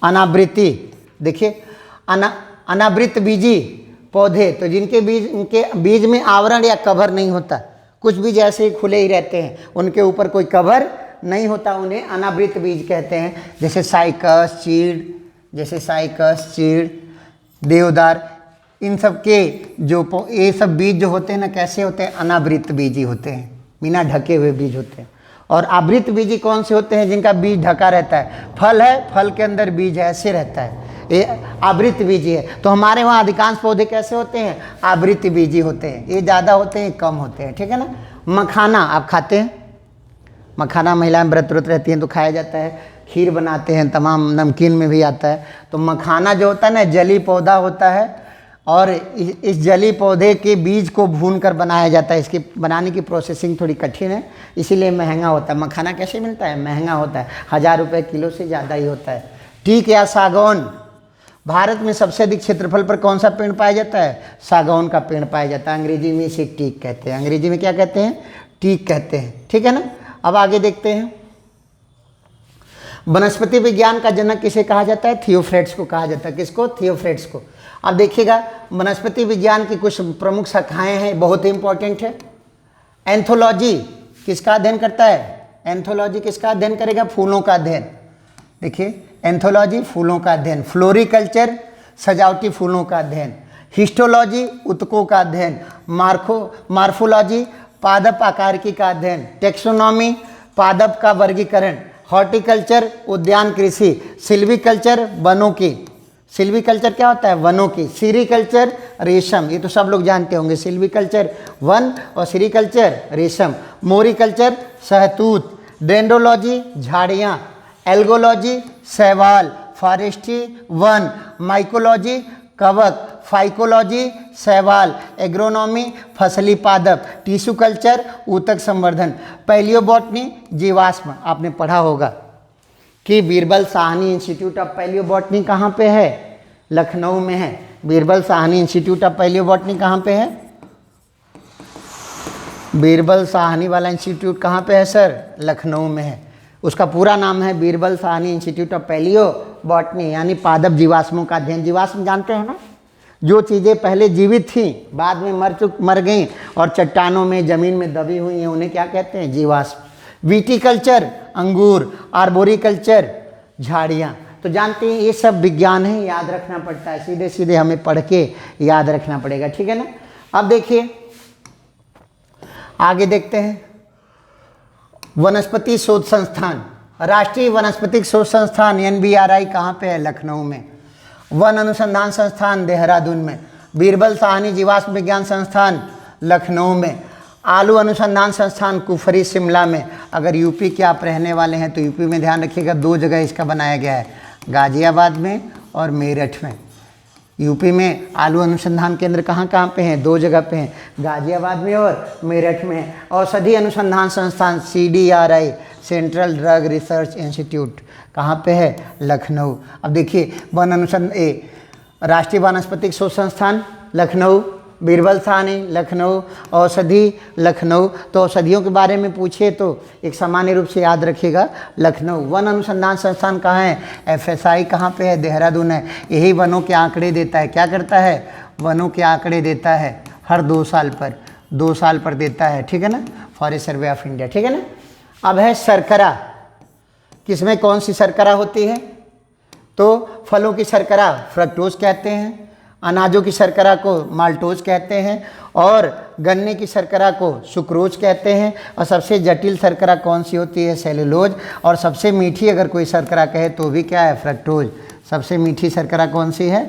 अनावृति, देखिए अनावृत बीजी पौधे, तो जिनके बीज, उनके बीज में आवरण या कवर नहीं होता, कुछ बीज ऐसे ही खुले ही रहते हैं, उनके ऊपर कोई कवर नहीं होता, उन्हें अनावृत बीज कहते हैं। जैसे साइकस, चीड़, देवदार, इन सब के जो ये सब बीज जो होते हैं ना, कैसे होते हैं, अनावृत बीजी होते हैं, बिना ढके हुए बीज होते हैं। और आवृत बीजी कौन से होते हैं, जिनका बीज ढका रहता है, फल है, फल के अंदर बीज है, ऐसे रहता है, ये आवृत बीजी है। तो हमारे वहाँ अधिकांश पौधे कैसे होते हैं, आवृत बीजी होते हैं, ये ज़्यादा होते हैं, कम होते हैं, ठीक है ना। मखाना आप खाते हैं, मखाना महिलाएं व्रत रहती हैं तो खाया जाता है, खीर बनाते हैं, तमाम नमकीन में भी आता है। तो मखाना जो होता है ना, जली पौधा होता है, और इस जली पौधे के बीज को भूनकर बनाया जाता है। इसकी बनाने की प्रोसेसिंग थोड़ी कठिन है, इसीलिए महंगा होता है। मखाना कैसे मिलता है, महंगा होता है, 1000 रुपये किलो से ज़्यादा ही होता है। टीक या सागौन, भारत में सबसे अधिक क्षेत्रफल पर कौन सा पेड़ पाया जाता है, सागौन का पेड़ पाया जाता है। अंग्रेजी में इसे टीक कहते हैं, अंग्रेजी में क्या कहते हैं, टीक कहते हैं, ठीक है ना। अब आगे देखते हैं, वनस्पति विज्ञान का जनक किसे कहा जाता है, थियोफ्रेट्स को कहा जाता है। किसको, थियोफ्रेट्स को। अब देखिएगा वनस्पति विज्ञान की कुछ प्रमुख शाखाएं हैं, बहुत ही इंपॉर्टेंट है। एंथोलॉजी किसका अध्ययन करता है, एंथोलॉजी किसका अध्ययन करेगा, फूलों का अध्ययन। देखिए एंथोलॉजी फूलों का अध्ययन, फ्लोरिकल्चर सजावटी फूलों का अध्ययन, हिस्टोलॉजी उत्तकों का अध्ययन, मार्फोलॉजी पादप आकारिकी का अध्ययन, टेक्सोनॉमी पादप का वर्गीकरण, हॉर्टिकल्चर उद्यान कृषि, सिल्वीकल्चर वनों की, सिल्वीकल्चर क्या होता है, वनों की, सीरीकल्चर रेशम, ये तो सब लोग जानते होंगे, सिल्वीकल्चर वन और सीरीकल्चर रेशम, मोरिकल्चर शहतूत, डेंड्रोलॉजी झाड़ियाँ, एल्गोलॉजी शैवाल, फॉरेस्ट्री वन, माइकोलॉजी कवक, फाइकोलॉजी, शैवाल, एग्रोनॉमी, फसली पादप, टिश्यू कल्चर, ऊतक संवर्धन, पैलियोबॉटनी, जीवाश्म। आपने पढ़ा होगा कि Birbal Sahni institute of palaeobotany कहाँ पे है? लखनऊ में है। Birbal Sahni institute of palaeobotany कहाँ पे है? बीरबल साहनी वाला इंस्टीट्यूट कहाँ पे है सर? लखनऊ में है। उसका पूरा नाम है Birbal Sahni institute of palaeobotany, यानी पादप जीवाश्मों का अध्ययन। जीवाश्म जानते हैं ना, जो चीज़ें पहले जीवित थीं बाद में मर गईं और चट्टानों में ज़मीन में दबी हुई हैं, उन्हें क्या कहते हैं? जीवाश्म। विटीकल्चर अंगूर, आर्बोरिकल्चर झाड़ियाँ। तो जानते हैं ये सब विज्ञान है, याद रखना पड़ता है, सीधे सीधे हमें पढ़ के याद रखना पड़ेगा, ठीक है ना। अब देखिए आगे देखते हैं। वनस्पति शोध संस्थान, राष्ट्रीय वनस्पतिक शोध संस्थान NBRI कहाँ पे है? लखनऊ में। वन अनुसंधान संस्थान देहरादून में। बीरबल साहनी जीवाश्म विज्ञान संस्थान लखनऊ में। आलू अनुसंधान संस्थान कुफरी शिमला में। अगर यूपी के आप रहने वाले हैं तो यूपी में ध्यान रखिएगा, 2 जगह इसका बनाया गया है, गाजियाबाद में और मेरठ में। यूपी में आलू अनुसंधान केंद्र कहाँ कहाँ पे हैं? 2 जगह पे हैं, गाजियाबाद में और मेरठ में। औषधि अनुसंधान संस्थान CDRI, central drug research institute कहाँ पे है? लखनऊ। अब देखिए वन राष्ट्रीय वनस्पतिक शोध संस्थान लखनऊ, बीरबल साहनी लखनऊ, औषधि लखनऊ। तो औषधियों के बारे में पूछिए तो एक सामान्य रूप से याद रखिएगा लखनऊ। वन अनुसंधान संस्थान कहाँ है? FSI कहाँ पे है? देहरादून है। यही वनों के आंकड़े देता है। क्या करता है? वनों के आंकड़े देता है हर 2 साल पर, 2 साल पर देता है, ठीक है ना, फॉरेस्ट सर्वे ऑफ इंडिया, ठीक है ना। अब है शर्करा। किसमें कौन सी शर्करा होती है? तो फलों की शर्करा फ्रक्टोज कहते हैं, अनाजों की शर्करा को माल्टोज कहते हैं, और गन्ने की शर्करा को सुक्रोज कहते हैं। और सबसे जटिल शर्करा कौन सी होती है? सेलुलोज। और सबसे मीठी अगर कोई शर्करा कहे तो भी क्या है? फ्रक्टोज। सबसे मीठी शर्करा कौन सी है?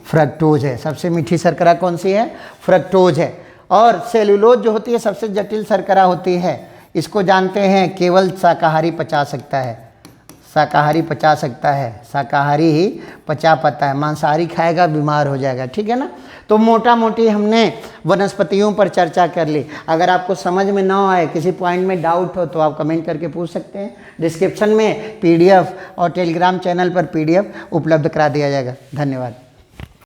फ्रक्टोज है। सबसे मीठी शर्करा कौन सी है? फ्रक्टोज है। और सेलुलोज जो होती है सबसे जटिल शर्करा होती है। इसको जानते हैं केवल शाकाहारी पचा सकता है, शाकाहारी पचा सकता है, शाकाहारी ही पचा पाता है, मांसाहारी खाएगा बीमार हो जाएगा, ठीक है ना। तो मोटा मोटी हमने वनस्पतियों पर चर्चा कर ली। अगर आपको समझ में ना आए, किसी पॉइंट में डाउट हो तो आप कमेंट करके पूछ सकते हैं। डिस्क्रिप्शन में PDF और टेलीग्राम चैनल पर PDF उपलब्ध करा दिया जाएगा। धन्यवाद।